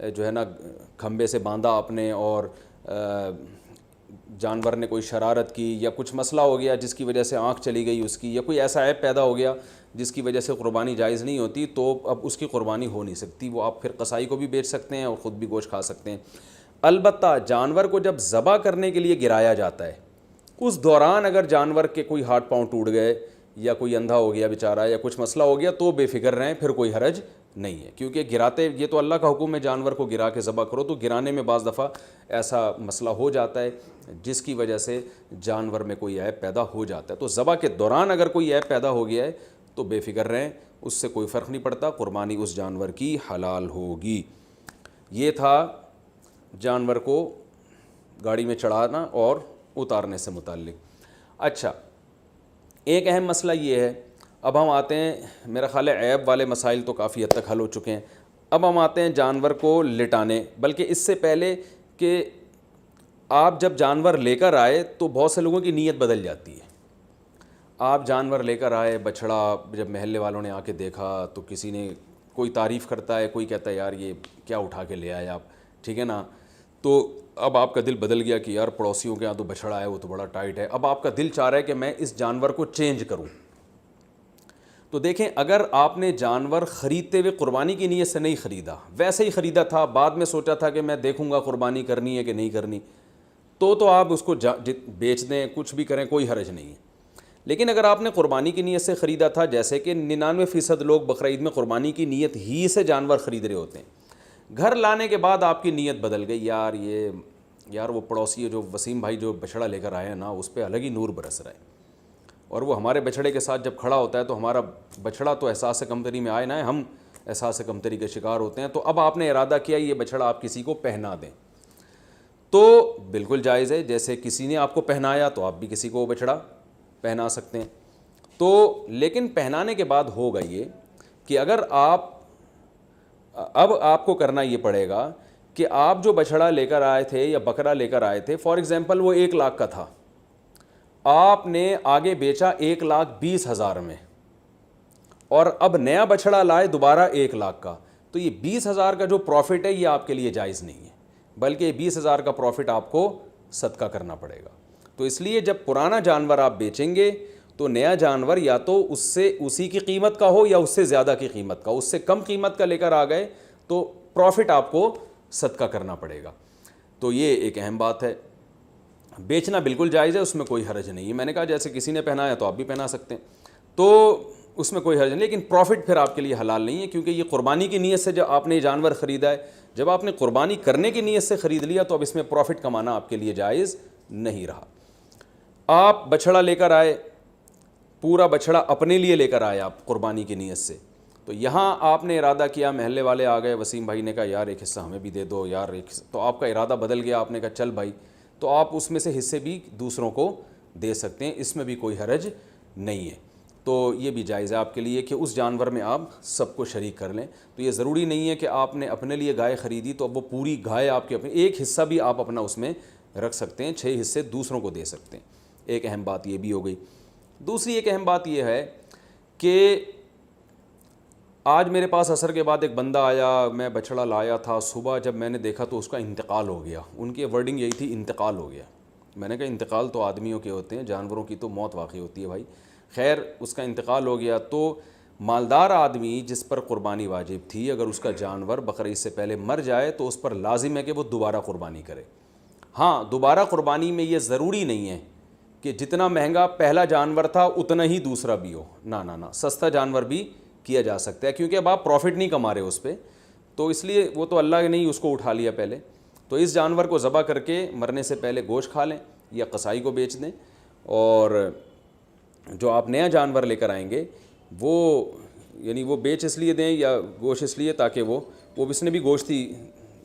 جو ہے نا کھمبے سے باندھا آپ نے اور جانور نے کوئی شرارت کی یا کچھ مسئلہ ہو گیا جس کی وجہ سے آنکھ چلی گئی اس کی، یا کوئی ایسا عیب پیدا ہو گیا جس کی وجہ سے قربانی جائز نہیں ہوتی، تو اب اس کی قربانی ہو نہیں سکتی، وہ آپ پھر قصائی کو بھی بیچ سکتے ہیں اور خود بھی گوشت کھا سکتے ہیں۔ البتہ جانور کو جب ذبح کرنے کے لیے گرایا جاتا ہے، اس دوران اگر جانور کے کوئی ہاتھ پاؤں ٹوٹ گئے یا کوئی اندھا ہو گیا بیچارہ یا کچھ مسئلہ ہو گیا تو بے فکر رہیں، پھر کوئی حرج نہیں ہے، کیونکہ گراتے یہ تو اللہ کا حکم ہے جانور کو گرا کے ذبح کرو، تو گرانے میں بعض دفعہ ایسا مسئلہ ہو جاتا ہے جس کی وجہ سے جانور میں کوئی عیب پیدا ہو جاتا ہے۔ تو ذبح کے دوران اگر کوئی عیب پیدا ہو گیا ہے تو بے فکر رہیں، اس سے کوئی فرق نہیں پڑتا، قربانی اس جانور کی حلال ہوگی۔ یہ تھا جانور کو گاڑی میں چڑھانا اور اتارنے سے متعلق۔ اچھا، ایک اہم مسئلہ یہ ہے، اب ہم آتے ہیں، میرا خیال ہے عیب والے مسائل تو کافی حد تک حل ہو چکے ہیں، اب ہم آتے ہیں جانور کو لٹانے، بلکہ اس سے پہلے کہ آپ جب جانور لے کر آئے تو بہت سے لوگوں کی نیت بدل جاتی ہے۔ آپ جانور لے کر آئے، بچھڑا، جب محلے والوں نے آ کے دیکھا تو کسی نے کوئی تعریف کرتا ہے، کوئی کہتا ہے یار یہ کیا اٹھا کے لے آئے آپ، ٹھیک ہے نا، تو اب آپ کا دل بدل گیا کہ یار پڑوسیوں کے یہاں تو بچھڑا ہے وہ تو بڑا ٹائٹ ہے، اب آپ کا دل چاہ رہا ہے کہ میں اس جانور کو چینج کروں۔ تو دیکھیں، اگر آپ نے جانور خریدتے ہوئے قربانی کی نیت سے نہیں خریدا، ویسے ہی خریدا تھا، بعد میں سوچا تھا کہ میں دیکھوں گا قربانی کرنی ہے کہ نہیں کرنی، تو آپ اس کو بیچ دیں، کچھ بھی کریں، کوئی حرج نہیں ہے۔ لیکن اگر آپ نے قربانی کی نیت سے خریدا تھا، جیسے کہ 99% لوگ بقرعید میں قربانی کی نیت ہی سے جانور خرید رہے ہوتے ہیں، گھر لانے کے بعد آپ کی نیت بدل گئی، یار وہ پڑوسی جو وسیم بھائی جو بچھڑا لے کر آئے ہیں نا، اس پہ الگ ہی نور برس رہا ہے، اور وہ ہمارے بچھڑے کے ساتھ جب کھڑا ہوتا ہے تو ہمارا بچھڑا تو احساس کمتری میں آئے نہ، ہم احساس کمتری کے شکار ہوتے ہیں، تو اب آپ نے ارادہ کیا یہ بچھڑا آپ کسی کو پہنا دیں۔ تو بالکل جائز ہے، جیسے کسی نے آپ کو پہنایا تو آپ بھی کسی کو بچھڑا پہنا سکتے ہیں۔ تو لیکن پہنانے کے بعد ہوگا یہ کہ اگر اب آپ کو کرنا یہ پڑے گا کہ آپ جو بچھڑا لے کر آئے تھے یا بکرا لے کر آئے تھے، فار ایگزامپل وہ 1 لاکھ کا تھا، آپ نے آگے بیچا 1,20,000 میں، اور اب نیا بچھڑا لائے دوبارہ 1 لاکھ کا، تو یہ 20,000 کا جو پروفٹ ہے یہ آپ کے لیے جائز نہیں ہے، بلکہ یہ 20,000 کا پروفٹ آپ کو صدقہ کرنا پڑے گا۔ تو اس لیے جب پرانا جانور آپ بیچیں گے تو نیا جانور یا تو اس سے اسی کی قیمت کا ہو یا اس سے زیادہ کی قیمت کا، اس سے کم قیمت کا لے کر آ گئے تو پروفٹ آپ کو صدقہ کرنا پڑے گا۔ تو یہ ایک اہم بات ہے۔ بیچنا بالکل جائز ہے، اس میں کوئی حرج نہیں ہے۔ میں نے کہا جیسے کسی نے پہنایا تو آپ بھی پہنا سکتے ہیں، تو اس میں کوئی حرج نہیں، لیکن پروفٹ پھر آپ کے لیے حلال نہیں ہے، کیونکہ یہ قربانی کی نیت سے جب آپ نے یہ جانور خریدا ہے، جب آپ نے قربانی کرنے کی نیت سے خرید لیا تو اب اس میں پروفٹ کمانا آپ کے لیے جائز نہیں رہا۔ آپ بچھڑا لے کر آئے، پورا بچھڑا اپنے لیے لے کر آئے آپ قربانی کی نیت سے، تو یہاں آپ نے ارادہ کیا، محلے والے آ گئے، وسیم بھائی نے کہا یار ایک حصہ ہمیں بھی دے دو یار ایک حصہ، تو آپ کا ارادہ بدل گیا، آپ نے کہا چل بھائی، تو آپ اس میں سے حصے بھی دوسروں کو دے سکتے ہیں، اس میں بھی کوئی حرج نہیں ہے۔ تو یہ بھی جائز ہے آپ کے لیے کہ اس جانور میں آپ سب کو شریک کر لیں۔ تو یہ ضروری نہیں ہے کہ آپ نے اپنے لیے گائے خریدی تو اب وہ پوری گائے آپ کے اپنے، ایک حصہ بھی آپ اپنا اس میں رکھ سکتے ہیں، 6 حصے دوسروں کو دے سکتے ہیں۔ ایک اہم بات یہ بھی ہو گئی۔ دوسری ایک اہم بات یہ ہے کہ آج میرے پاس عصر کے بعد ایک بندہ آیا، میں بچھڑا لایا تھا، صبح جب میں نے دیکھا تو اس کا انتقال ہو گیا۔ ان کی ورڈنگ یہی تھی، انتقال ہو گیا۔ میں نے کہا انتقال تو آدمیوں کے ہوتے ہیں، جانوروں کی تو موت واقع ہوتی ہے بھائی۔ خیر اس کا انتقال ہو گیا، تو مالدار آدمی جس پر قربانی واجب تھی، اگر اس کا جانور بقرعید سے پہلے مر جائے تو اس پر لازم ہے کہ وہ دوبارہ قربانی کرے۔ ہاں دوبارہ قربانی میں یہ ضروری نہیں ہے کہ جتنا مہنگا پہلا جانور تھا اتنا ہی دوسرا بھی ہو، نہ سستا جانور بھی کیا جا سکتا ہے، کیونکہ اب آپ پروفٹ نہیں کما رہے اس پہ، تو اس لیے وہ تو اللہ نے ہی اس کو اٹھا لیا پہلے، تو اس جانور کو ذبح کر کے مرنے سے پہلے گوشت کھا لیں یا قصائی کو بیچ دیں، اور جو آپ نیا جانور لے کر آئیں گے وہ یعنی وہ بیچ اس لیے دیں یا گوشت اس لیے تاکہ وہ اس نے بھی گوشت ہی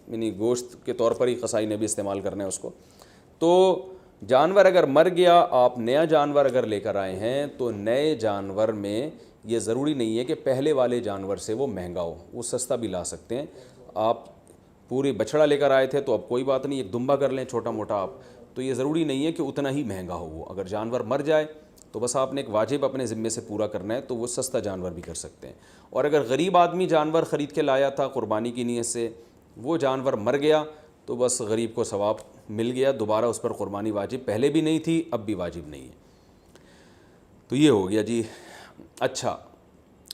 یعنی گوشت کے طور پر ہی قصائی نے بھی استعمال کرنا ہے اس کو۔ تو جانور اگر مر گیا، آپ نیا جانور اگر لے کر آئے ہیں تو نئے جانور میں یہ ضروری نہیں ہے کہ پہلے والے جانور سے وہ مہنگا ہو، وہ سستا بھی لا سکتے ہیں۔ آپ پوری بچھڑا لے کر آئے تھے تو اب کوئی بات نہیں، ایک دمبا کر لیں چھوٹا موٹا آپ، تو یہ ضروری نہیں ہے کہ اتنا ہی مہنگا ہو وہ۔ اگر جانور مر جائے تو بس آپ نے ایک واجب اپنے ذمے سے پورا کرنا ہے، تو وہ سستا جانور بھی کر سکتے ہیں۔ اور اگر غریب آدمی جانور خرید کے لایا تھا قربانی کی نیت سے، وہ جانور مر گیا تو بس غریب کو ثواب مل گیا، دوبارہ اس پر قربانی واجب پہلے بھی نہیں تھی، اب بھی واجب نہیں ہے۔ تو یہ ہو گیا جی۔ اچھا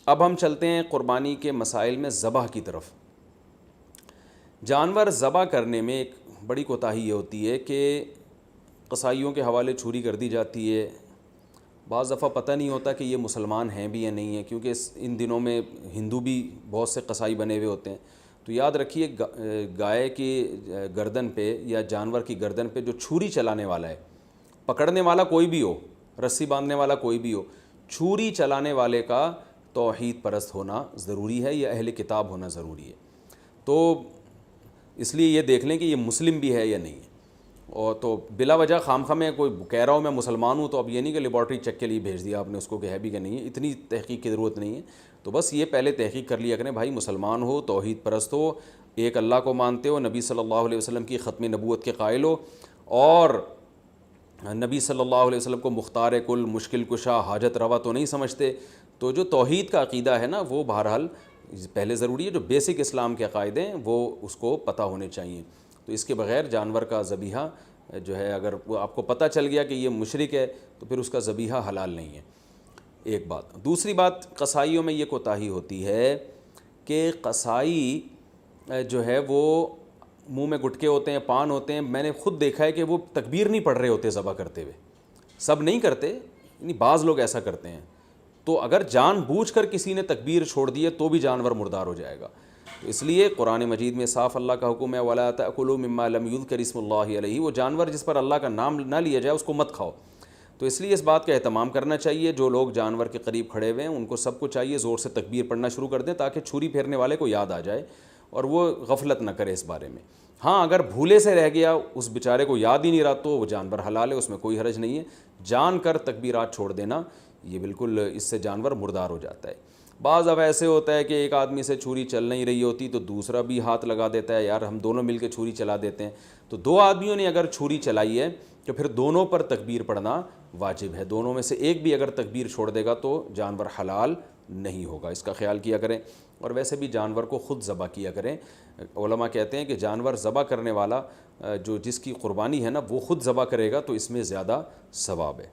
اب ہم چلتے ہیں قربانی کے مسائل میں ذبح کی طرف۔ جانور ذبح کرنے میں ایک بڑی کوتاہی یہ ہوتی ہے کہ قصائیوں کے حوالے چھری کر دی جاتی ہے، بعض دفعہ پتہ نہیں ہوتا کہ یہ مسلمان ہیں بھی یا نہیں ہیں، کیونکہ ان دنوں میں ہندو بھی بہت سے قصائی بنے ہوئے ہوتے ہیں۔ تو یاد رکھیے گائے کی گردن پہ یا جانور کی گردن پہ جو چھری چلانے والا ہے، پکڑنے والا کوئی بھی ہو، رسی باندھنے والا کوئی بھی ہو، چھری چلانے والے کا توحید پرست ہونا ضروری ہے یا اہل کتاب ہونا ضروری ہے۔ تو اس لیے یہ دیکھ لیں کہ یہ مسلم بھی ہے یا نہیں ہے۔ اور تو بلا وجہ خامخواہ میں کوئی کہہ رہا ہوں میں مسلمان ہوں تو اب یہ نہیں کہ لیبارٹری چیک کے لیے بھیج دیا آپ نے اس کو کہ ہے بھی کہ نہیں ہے، اتنی تحقیق کی ضرورت نہیں ہے۔ تو بس یہ پہلے تحقیق کر لیا کریں بھائی، مسلمان ہو، توحید پرست ہو، ایک اللہ کو مانتے ہو، نبی صلی اللہ علیہ وسلم کی ختم نبوت کے قائل ہو، اور نبی صلی اللہ علیہ وسلم کو مختار کل، مشکل کشا، حاجت روا تو نہیں سمجھتے، تو جو توحید کا عقیدہ ہے نا وہ بہرحال پہلے ضروری ہے، جو بیسک اسلام کے عقائد ہیں وہ اس کو پتہ ہونے چاہیے۔ تو اس کے بغیر جانور کا ذبیحہ جو ہے، اگر وہ آپ کو پتہ چل گیا کہ یہ مشرک ہے تو پھر اس کا ذبیحہ حلال نہیں ہے، ایک بات۔ دوسری بات، قصائیوں میں یہ کوتاہی ہوتی ہے کہ قصائی جو ہے وہ منہ میں گٹکے ہوتے ہیں، پان ہوتے ہیں، میں نے خود دیکھا ہے کہ وہ تکبیر نہیں پڑھ رہے ہوتے ذبح کرتے ہوئے، سب نہیں کرتے، یعنی بعض لوگ ایسا کرتے ہیں، تو اگر جان بوجھ کر کسی نے تکبیر چھوڑ دی ہے تو بھی جانور مردار ہو جائے گا۔ تو اس لیے قرآن مجید میں صاف اللہ کا حکم ہے وَلَا تَأْكُلُوا مِمَّا لَمْ يُذْكَرِ اسْمُ اللَّهِ عَلَيْهِ، وہ جانور جس پر اللہ کا نام نہ لیا جائے اس کو مت کھاؤ۔ تو اس لیے اس بات کا اہتمام کرنا چاہیے، جو لوگ جانور کے قریب کھڑے ہوئے ہیں ان کو سب کو چاہیے زور سے تکبیر پڑھنا شروع کر دیں تاکہ چھری پھیرنے والے کو یاد آ جائے، اور وہ غفلت نہ کرے اس بارے میں. ہاں اگر بھولے سے رہ گیا, اس بیچارے کو یاد ہی نہیں رہا, تو وہ جانور حلال ہے, اس میں کوئی حرج نہیں ہے. جان کر تکبیرات چھوڑ دینا یہ بالکل اس سے جانور مردار ہو جاتا ہے. بعض اب ایسے ہوتا ہے کہ ایک آدمی سے چھری چل نہیں رہی ہوتی تو دوسرا بھی ہاتھ لگا دیتا ہے, یار ہم دونوں مل کے چھری چلا دیتے ہیں. تو دو آدمیوں نے اگر چھری چلائی ہے تو پھر دونوں پر تکبیر پڑھنا واجب ہے. دونوں میں سے ایک بھی اگر تکبیر چھوڑ دے گا تو جانور حلال نہیں ہوگا. اس کا خیال کیا کریں. اور ویسے بھی جانور کو خود ذبح کیا کریں. علماء کہتے ہیں کہ جانور ذبح کرنے والا جو جس کی قربانی ہے نا وہ خود ذبح کرے گا تو اس میں زیادہ ثواب ہے.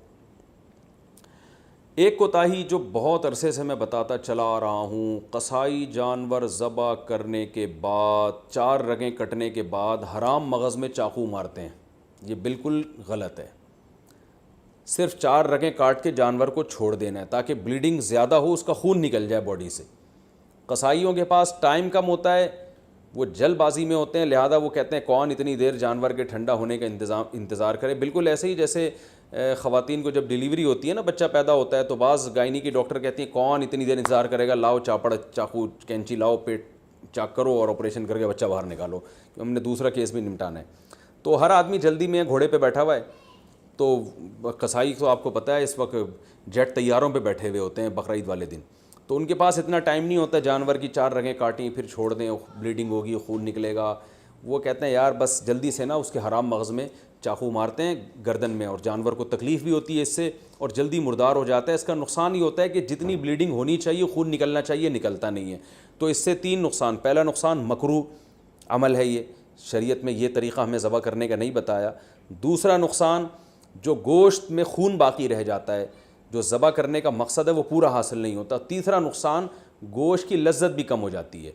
ایک کوتاہی جو بہت عرصے سے میں بتاتا چلا آ رہا ہوں, قصائی جانور ذبح کرنے کے بعد 4 رگیں کٹنے کے بعد حرام مغز میں چاقو مارتے ہیں. یہ بالکل غلط ہے. صرف 4 رگیں کاٹ کے جانور کو چھوڑ دینا ہے تاکہ بلیڈنگ زیادہ ہو, اس کا خون نکل جائے باڈی سے. قصائیوں کے پاس ٹائم کم ہوتا ہے, وہ جلد بازی میں ہوتے ہیں, لہذا وہ کہتے ہیں کون اتنی دیر جانور کے ٹھنڈا ہونے کا انتظار کرے. بالکل ایسے ہی جیسے خواتین کو جب ڈیلیوری ہوتی ہے نا, بچہ پیدا ہوتا ہے, تو بعض گائنی کی ڈاکٹر کہتی ہیں کون اتنی دیر انتظار کرے گا, لاؤ چاپڑ چاقو کینچی لاؤ, پیٹ چاک کرو اور آپریشن کر کے بچہ باہر نکالو, ہم نے دوسرا کیس بھی نمٹانا ہے. تو ہر آدمی جلدی میں گھوڑے پہ بیٹھا ہوا ہے. تو قصائی تو آپ کو پتہ ہے اس وقت جیٹ طیاروں پہ بیٹھے ہوئے ہوتے ہیں بقرعید والے دن, تو ان کے پاس اتنا ٹائم نہیں ہوتا. جانور کی 4 رگیں کاٹیں پھر چھوڑ دیں, بلیڈنگ ہوگی, خون نکلے گا. وہ کہتے ہیں یار بس جلدی سے نا اس کے حرام مغز میں چاقو مارتے ہیں گردن میں, اور جانور کو تکلیف بھی ہوتی ہے اس سے اور جلدی مردار ہو جاتا ہے. اس کا نقصان یہ ہوتا ہے کہ جتنی بلیڈنگ ہونی چاہیے, خون نکلنا چاہیے, نکلتا نہیں ہے. تو اس سے 3 نقصان. پہلا نقصان مکروہ عمل ہے, یہ شریعت میں یہ طریقہ ہمیں ذبح کرنے کا نہیں بتایا. دوسرا نقصان جو گوشت میں خون باقی رہ جاتا ہے, جو ذبح کرنے کا مقصد ہے وہ پورا حاصل نہیں ہوتا. تیسرا نقصان گوشت کی لذت بھی کم ہو جاتی ہے.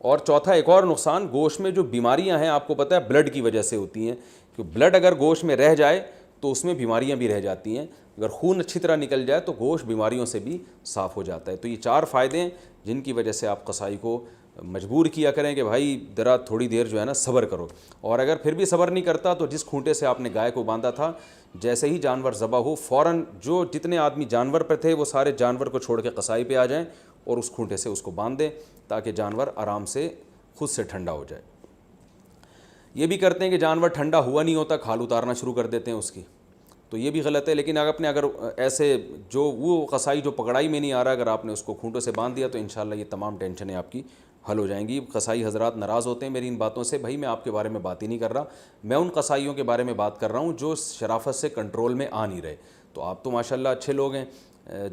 اور چوتھا ایک اور نقصان, گوشت میں جو بیماریاں ہیں آپ کو پتہ ہے بلڈ کی وجہ سے ہوتی ہیں, کہ بلڈ اگر گوشت میں رہ جائے تو اس میں بیماریاں بھی رہ جاتی ہیں. اگر خون اچھی طرح نکل جائے تو گوشت بیماریوں سے بھی صاف ہو جاتا ہے. تو یہ 4 فائدے ہیں جن کی وجہ سے آپ قصائی کو مجبور کیا کریں کہ بھائی ذرا تھوڑی دیر جو ہے نا صبر کرو. اور اگر پھر بھی صبر نہیں کرتا تو جس کھونٹے سے آپ نے گائے کو باندھا تھا, جیسے ہی جانور ذبح ہو فوراً جو جتنے آدمی جانور پہ تھے وہ سارے جانور کو چھوڑ کے قصائی پہ آ جائیں اور اس کھونٹے سے اس کو باندھ دیں تاکہ جانور آرام سے خود سے ٹھنڈا ہو جائے. یہ بھی کرتے ہیں کہ جانور ٹھنڈا ہوا نہیں ہوتا کھال اتارنا شروع کر دیتے ہیں اس کی, تو یہ بھی غلط ہے. لیکن اگر ایسے جو وہ قصائی جو پکڑائی میں نہیں آ رہا, اگر آپ نے اس کو کھونٹوں سے باندھ دیا تو انشاءاللہ یہ تمام ٹینشنیں آپ کی حل ہو جائیں گی. قصائی حضرات ناراض ہوتے ہیں میری ان باتوں سے. بھائی میں آپ کے بارے میں بات ہی نہیں کر رہا, میں ان قصائیوں کے بارے میں بات کر رہا ہوں جو شرافت سے کنٹرول میں آ نہیں رہے. تو آپ تو ماشاءاللہ اچھے لوگ ہیں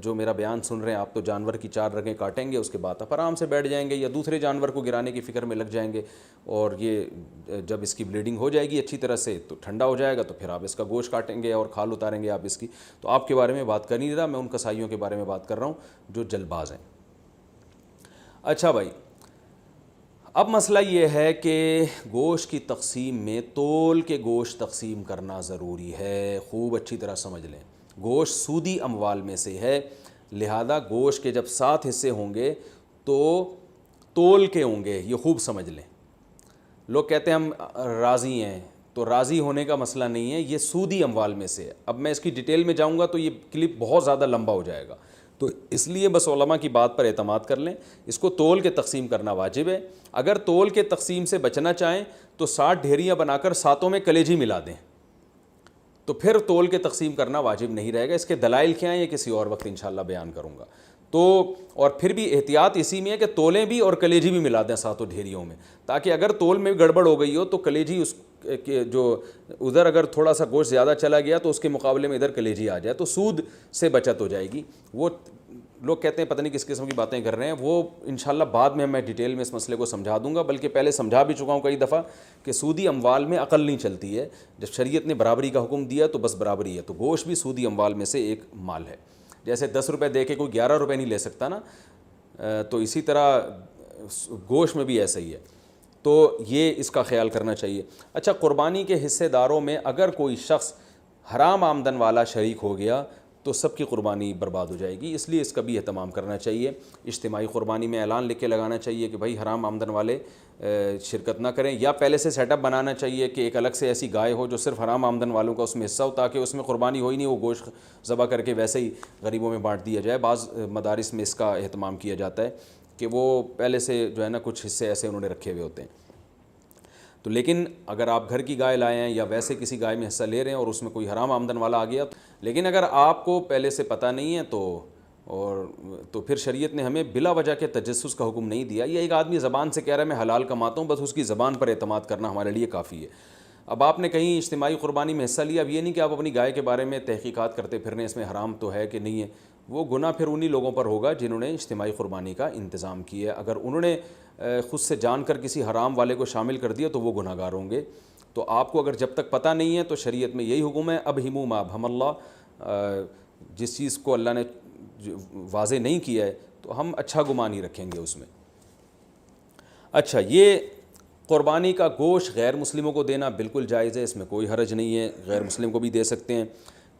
جو میرا بیان سن رہے ہیں, آپ تو جانور کی 4 رگیں کاٹیں گے, اس کے بعد آپ آرام سے بیٹھ جائیں گے یا دوسرے جانور کو گرانے کی فکر میں لگ جائیں گے, اور یہ جب اس کی بلیڈنگ ہو جائے گی اچھی طرح سے تو ٹھنڈا ہو جائے گا تو پھر آپ اس کا گوشت کاٹیں گے اور کھال اتاریں گے آپ اس کی. تو آپ کے بارے میں بات کر نہیں رہا, میں ان قصائیوں کے بارے میں بات کر رہا ہوں جو جلد باز ہیں. اچھا بھائی, اب مسئلہ یہ ہے کہ گوشت کی تقسیم میں تول کے گوشت تقسیم کرنا ضروری ہے. خوب اچھی طرح سمجھ لیں, گوشت سودی اموال میں سے ہے, لہذا گوشت کے جب 7 حصے ہوں گے تو تول کے ہوں گے. یہ خوب سمجھ لیں. لوگ کہتے ہیں ہم راضی ہیں, تو راضی ہونے کا مسئلہ نہیں ہے, یہ سودی اموال میں سے ہے. اب میں اس کی ڈیٹیل میں جاؤں گا تو یہ کلپ بہت زیادہ لمبا ہو جائے گا, تو اس لیے بس علماء کی بات پر اعتماد کر لیں. اس کو تول کے تقسیم کرنا واجب ہے. اگر تول کے تقسیم سے بچنا چاہیں تو 60 ڈھیریاں بنا کر 7 میں کلیجی ملا دیں, تو پھر تول کے تقسیم کرنا واجب نہیں رہے گا. اس کے دلائل کیا ہیں یہ کسی اور وقت انشاءاللہ بیان کروں گا. تو اور پھر بھی احتیاط اسی میں ہے کہ تولیں بھی اور کلیجی بھی ملا دیں 7 ڈھیریوں میں, تاکہ اگر تول میں گڑبڑ ہو گئی ہو تو کلیجی اس کے جو ادھر اگر تھوڑا سا گوشت زیادہ چلا گیا تو اس کے مقابلے میں ادھر کلیجی آ جائے, تو سود سے بچت ہو جائے گی. وہ لوگ کہتے ہیں پتہ نہیں کس قسم کی باتیں کر رہے ہیں, وہ انشاءاللہ بعد میں ڈیٹیل میں اس مسئلے کو سمجھا دوں گا, بلکہ پہلے سمجھا بھی چکا ہوں کئی دفعہ کہ سودی اموال میں عقل نہیں چلتی ہے. جب شریعت نے برابری کا حکم دیا تو بس برابری ہے. تو گوشت بھی سودی اموال میں سے ایک مال ہے. جیسے 10 روپے دے کے کوئی 11 روپے نہیں لے سکتا نا, تو اسی طرح گوشت میں بھی ایسا ہی ہے. تو یہ اس کا خیال کرنا چاہیے. اچھا, قربانی کے حصے داروں میں اگر کوئی شخص حرام آمدن والا شریک ہو گیا تو سب کی قربانی برباد ہو جائے گی, اس لیے اس کا بھی اہتمام کرنا چاہیے. اجتماعی قربانی میں اعلان لکھ کے لگانا چاہیے کہ بھائی حرام آمدن والے شرکت نہ کریں, یا پہلے سے سیٹ اپ بنانا چاہیے کہ ایک الگ سے ایسی گائے ہو جو صرف حرام آمدن والوں کا اس میں حصہ ہو, تاکہ اس میں قربانی ہو ہی نہیں, وہ گوشت ذبح کر کے ویسے ہی غریبوں میں بانٹ دیا جائے. بعض مدارس میں اس کا اہتمام کیا جاتا ہے کہ وہ پہلے سے جو ہے نا کچھ حصے ایسے انہوں نے رکھے ہوئے ہوتے ہیں. تو لیکن اگر آپ گھر کی گائے لائے ہیں یا ویسے کسی گائے میں حصہ لے رہے ہیں اور اس میں کوئی حرام آمدن والا آ گیا, لیکن اگر آپ کو پہلے سے پتہ نہیں ہے تو پھر شریعت نے ہمیں بلا وجہ کے تجسس کا حکم نہیں دیا. یہ ایک آدمی زبان سے کہہ رہا ہے میں حلال کماتا ہوں, بس اس کی زبان پر اعتماد کرنا ہمارے لیے کافی ہے. اب آپ نے کہیں اجتماعی قربانی میں حصہ لیا, اب یہ نہیں کہ آپ اپنی گائے کے بارے میں تحقیقات کرتے پھرنے اس میں حرام تو ہے کہ نہیں ہے. وہ گناہ پھر انہی لوگوں پر ہوگا جنہوں نے اجتماعی قربانی کا انتظام کیا ہے. اگر انہوں نے خود سے جان کر کسی حرام والے کو شامل کر دیا تو وہ گناہ گار ہوں گے. تو آپ کو اگر جب تک پتہ نہیں ہے تو شریعت میں یہی حکم ہے, ابہموا ما ابہم اللہ, جس چیز کو اللہ نے واضح نہیں کیا ہے تو ہم اچھا گمان ہی رکھیں گے اس میں. اچھا, یہ قربانی کا گوشت غیر مسلموں کو دینا بالکل جائز ہے, اس میں کوئی حرج نہیں ہے, غیر مسلم کو بھی دے سکتے ہیں.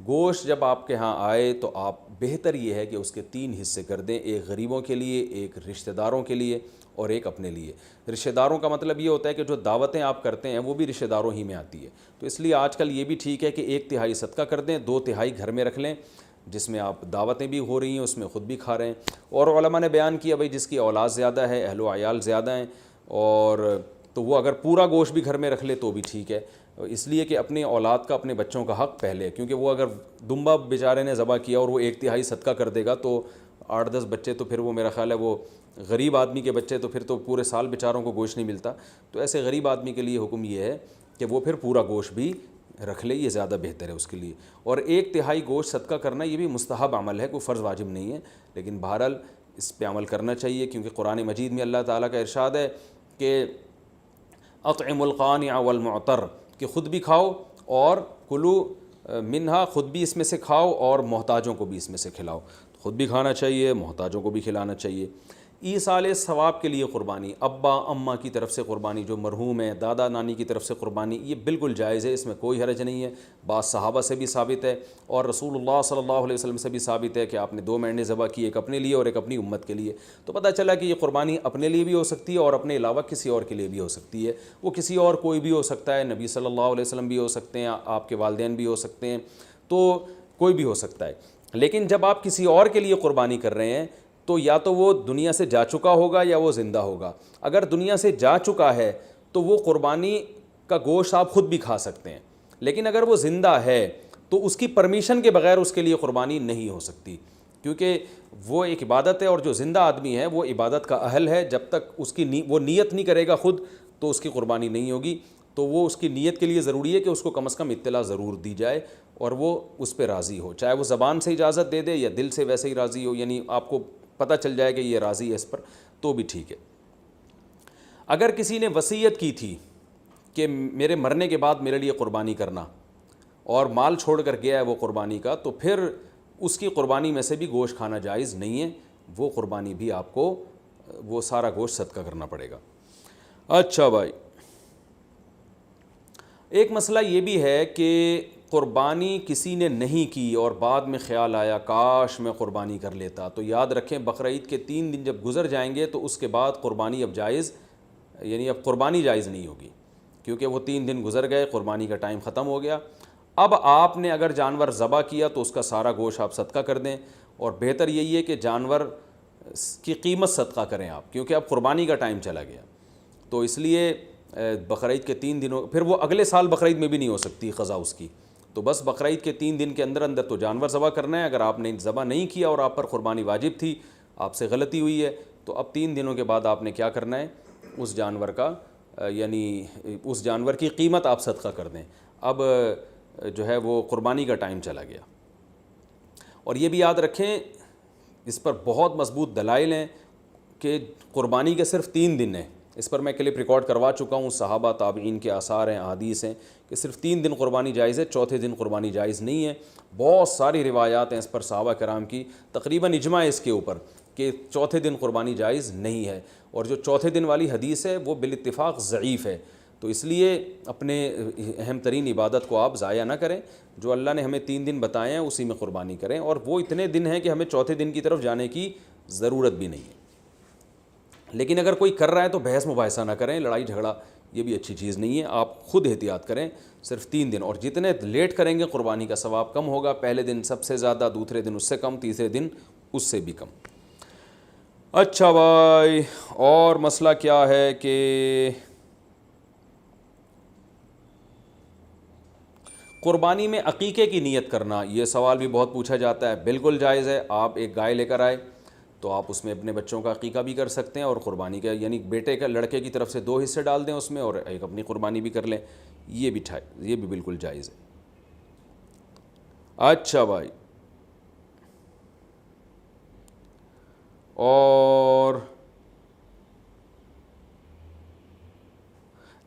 گوشت جب آپ کے ہاں آئے تو آپ بہتر یہ ہے کہ اس کے 3 حصے کر دیں, ایک غریبوں کے لیے, ایک رشتہ داروں کے لیے اور ایک اپنے لیے. رشتہ داروں کا مطلب یہ ہوتا ہے کہ جو دعوتیں آپ کرتے ہیں وہ بھی رشتہ داروں ہی میں آتی ہے, تو اس لیے آج کل یہ بھی ٹھیک ہے کہ 1/3 صدقہ کر دیں, 2/3 گھر میں رکھ لیں جس میں آپ دعوتیں بھی ہو رہی ہیں اس میں خود بھی کھا رہے ہیں. اور علماء نے بیان کیا بھائی جس کی اولاد زیادہ ہے, اہل و عیال زیادہ ہیں, اور تو وہ اگر پورا گوشت بھی گھر میں رکھ لے تو بھی ٹھیک ہے, اس لیے کہ اپنی اولاد کا, اپنے بچوں کا حق پہلے ہے. کیونکہ وہ اگر دمبا بیچارے نے ذبح کیا اور وہ 1/3 صدقہ کر دے گا تو 8-10 بچے, تو پھر وہ میرا خیال ہے وہ غریب آدمی کے بچے, تو پھر تو پورے سال بیچاروں کو گوشت نہیں ملتا. تو ایسے غریب آدمی کے لیے حکم یہ ہے کہ وہ پھر پورا گوشت بھی رکھ لے, یہ زیادہ بہتر ہے اس کے لیے. اور 1/3 گوشت صدقہ کرنا یہ بھی مستحب عمل ہے, کوئی فرض واجب نہیں ہے, لیکن بہرحال اس پہ عمل کرنا چاہیے. کیونکہ قرآن مجید میں اللہ تعالیٰ کا ارشاد ہے کہ اطعموا القانع والمعتر, کہ خود بھی کھاؤ اور کلو منہا, خود بھی اس میں سے کھاؤ اور محتاجوں کو بھی اس میں سے کھلاؤ. خود بھی کھانا چاہیے, محتاجوں کو بھی کھلانا چاہیے. ایصال ثواب کے لیے قربانی, ابا اماں کی طرف سے قربانی جو مرحوم ہے, دادا نانی کی طرف سے قربانی, یہ بالکل جائز ہے, اس میں کوئی حرج نہیں ہے. بعض صحابہ سے بھی ثابت ہے اور رسول اللہ صلی اللہ علیہ وسلم سے بھی ثابت ہے کہ آپ نے 2 مینڈے ذبح کی, ایک اپنے لیے اور ایک اپنی امت کے لیے. تو پتہ چلا کہ یہ قربانی اپنے لیے بھی ہو سکتی ہے اور اپنے علاوہ کسی اور کے لیے بھی ہو سکتی ہے. وہ کسی اور کوئی بھی ہو سکتا ہے, نبی صلی اللہ علیہ وسلم بھی ہو سکتے ہیں, آپ کے والدین بھی ہو سکتے ہیں, تو کوئی بھی ہو سکتا ہے. لیکن جب آپ کسی اور کے لیے قربانی کر رہے ہیں تو یا تو وہ دنیا سے جا چکا ہوگا یا وہ زندہ ہوگا. اگر دنیا سے جا چکا ہے تو وہ قربانی کا گوشت آپ خود بھی کھا سکتے ہیں, لیکن اگر وہ زندہ ہے تو اس کی پرمیشن کے بغیر اس کے لیے قربانی نہیں ہو سکتی, کیونکہ وہ ایک عبادت ہے اور جو زندہ آدمی ہے وہ عبادت کا اہل ہے. جب تک اس کی وہ نیت نہیں کرے گا خود تو اس کی قربانی نہیں ہوگی. تو وہ اس کی نیت کے لیے ضروری ہے کہ اس کو کم از کم اطلاع ضرور دی جائے اور وہ اس پہ راضی ہو, چاہے وہ زبان سے اجازت دے دے یا دل سے ویسے ہی راضی ہو, یعنی آپ کو پتہ چل جائے کہ یہ راضی ہے اس پر, تو بھی ٹھیک ہے. اگر کسی نے وصیت کی تھی کہ میرے مرنے کے بعد میرے لیے قربانی کرنا اور مال چھوڑ کر گیا ہے وہ قربانی کا, تو پھر اس کی قربانی میں سے بھی گوشت کھانا جائز نہیں ہے, وہ قربانی بھی آپ کو وہ سارا گوشت صدقہ کرنا پڑے گا. اچھا بھائی, ایک مسئلہ یہ بھی ہے کہ قربانی کسی نے نہیں کی اور بعد میں خیال آیا کاش میں قربانی کر لیتا, تو یاد رکھیں بقرعید کے 3 دن جب گزر جائیں گے تو اس کے بعد قربانی اب جائز, یعنی اب قربانی جائز نہیں ہوگی, کیونکہ وہ 3 دن گزر گئے, قربانی کا ٹائم ختم ہو گیا. اب آپ نے اگر جانور ذبح کیا تو اس کا سارا گوشت آپ صدقہ کر دیں, اور بہتر یہی ہے کہ جانور کی قیمت صدقہ کریں آپ, کیونکہ اب قربانی کا ٹائم چلا گیا. تو اس لیے بقرعید کے 3 دنوں, پھر وہ اگلے سال بقرعید میں بھی نہیں ہو سکتی قضا اس کی, تو بس بقرعید کے 3 دن کے اندر اندر تو جانور ذبح کرنا ہے. اگر آپ نے ذبح نہیں کیا اور آپ پر قربانی واجب تھی, آپ سے غلطی ہوئی ہے, تو اب 3 دنوں کے بعد آپ نے کیا کرنا ہے, اس جانور کا یعنی اس جانور کی قیمت آپ صدقہ کر دیں. اب جو ہے وہ قربانی کا ٹائم چلا گیا. اور یہ بھی یاد رکھیں اس پر بہت مضبوط دلائل ہیں کہ قربانی کے صرف 3 دن ہیں. اس پر میں کلپ ریکارڈ کروا چکا ہوں, صحابہ تابعین کے آثار ہیں, احادیث ہیں کہ صرف 3 دن قربانی جائز ہے, چوتھے دن قربانی جائز نہیں ہے. بہت ساری روایات ہیں اس پر صحابہ کرام کی, تقریباً اجماع ہے اس کے اوپر کہ چوتھے دن قربانی جائز نہیں ہے. اور جو چوتھے دن والی حدیث ہے وہ بالاتفاق ضعیف ہے. تو اس لیے اپنے اہم ترین عبادت کو آپ ضائع نہ کریں, جو اللہ نے ہمیں 3 دن بتائے ہیں اسی میں قربانی کریں, اور وہ اتنے دن ہیں کہ ہمیں چوتھے دن کی طرف جانے کی ضرورت بھی نہیں ہے. لیکن اگر کوئی کر رہا ہے تو بحث مباحثہ نہ کریں, لڑائی جھگڑا یہ بھی اچھی چیز نہیں ہے. آپ خود احتیاط کریں, صرف 3 دن, اور جتنے لیٹ کریں گے قربانی کا ثواب کم ہوگا. پہلے دن سب سے زیادہ, دوسرے دن اس سے کم, تیسرے دن اس سے بھی کم. اچھا بھائی، اور مسئلہ کیا ہے کہ قربانی میں عقیقے کی نیت کرنا، یہ سوال بھی بہت پوچھا جاتا ہے۔ بالکل جائز ہے، آپ ایک گائے لے کر آئے تو آپ اس میں اپنے بچوں کا عقیقہ بھی کر سکتے ہیں، اور قربانی کا یعنی بیٹے کا لڑکے کی طرف سے 2 حصے ڈال دیں اس میں، اور ایک اپنی قربانی بھی کر لیں، یہ بھی بالکل جائز ہے۔ اچھا بھائی، اور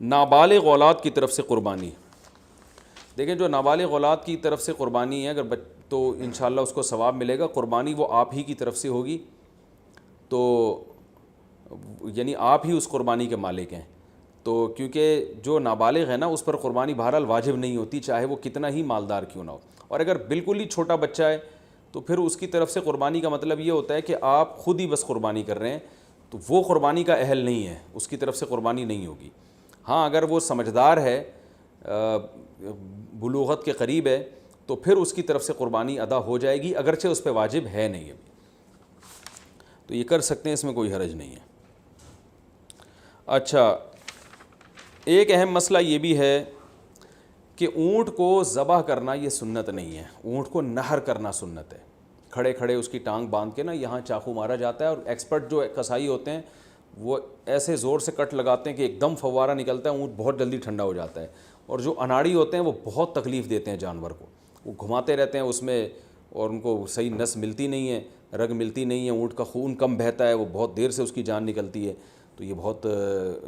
نابالغ اولاد کی طرف سے قربانی، دیکھیں جو نابالغ اولاد کی طرف سے قربانی ہے اگر تو انشاءاللہ اس کو ثواب ملے گا۔ قربانی وہ آپ ہی کی طرف سے ہوگی، تو یعنی آپ ہی اس قربانی کے مالک ہیں، تو کیونکہ جو نابالغ ہے نا اس پر قربانی بہرحال واجب نہیں ہوتی، چاہے وہ کتنا ہی مالدار کیوں نہ ہو۔ اور اگر بالکل ہی چھوٹا بچہ ہے تو پھر اس کی طرف سے قربانی کا مطلب یہ ہوتا ہے کہ آپ خود ہی بس قربانی کر رہے ہیں، تو وہ قربانی کا اہل نہیں ہے، اس کی طرف سے قربانی نہیں ہوگی۔ ہاں اگر وہ سمجھدار ہے، بلوغت کے قریب ہے، تو پھر اس کی طرف سے قربانی ادا ہو جائے گی، اگرچہ اس پہ واجب ہے نہیں ابھی، تو یہ کر سکتے ہیں، اس میں کوئی حرج نہیں ہے۔ اچھا، ایک اہم مسئلہ یہ بھی ہے کہ اونٹ کو ذبح کرنا یہ سنت نہیں ہے، اونٹ کو نہر کرنا سنت ہے۔ کھڑے کھڑے اس کی ٹانگ باندھ کے نا یہاں چاقو مارا جاتا ہے، اور ایکسپرٹ جو کسائی ہوتے ہیں وہ ایسے زور سے کٹ لگاتے ہیں کہ ایک دم فوارہ نکلتا ہے، اونٹ بہت جلدی ٹھنڈا ہو جاتا ہے۔ اور جو اناڑی ہوتے ہیں وہ بہت تکلیف دیتے ہیں جانور کو، وہ گھماتے رہتے ہیں اس میں، اور ان کو صحیح نس ملتی نہیں ہے، رگ ملتی نہیں ہے، اونٹ کا خون کم بہتا ہے، وہ بہت دیر سے اس کی جان نکلتی ہے، تو یہ بہت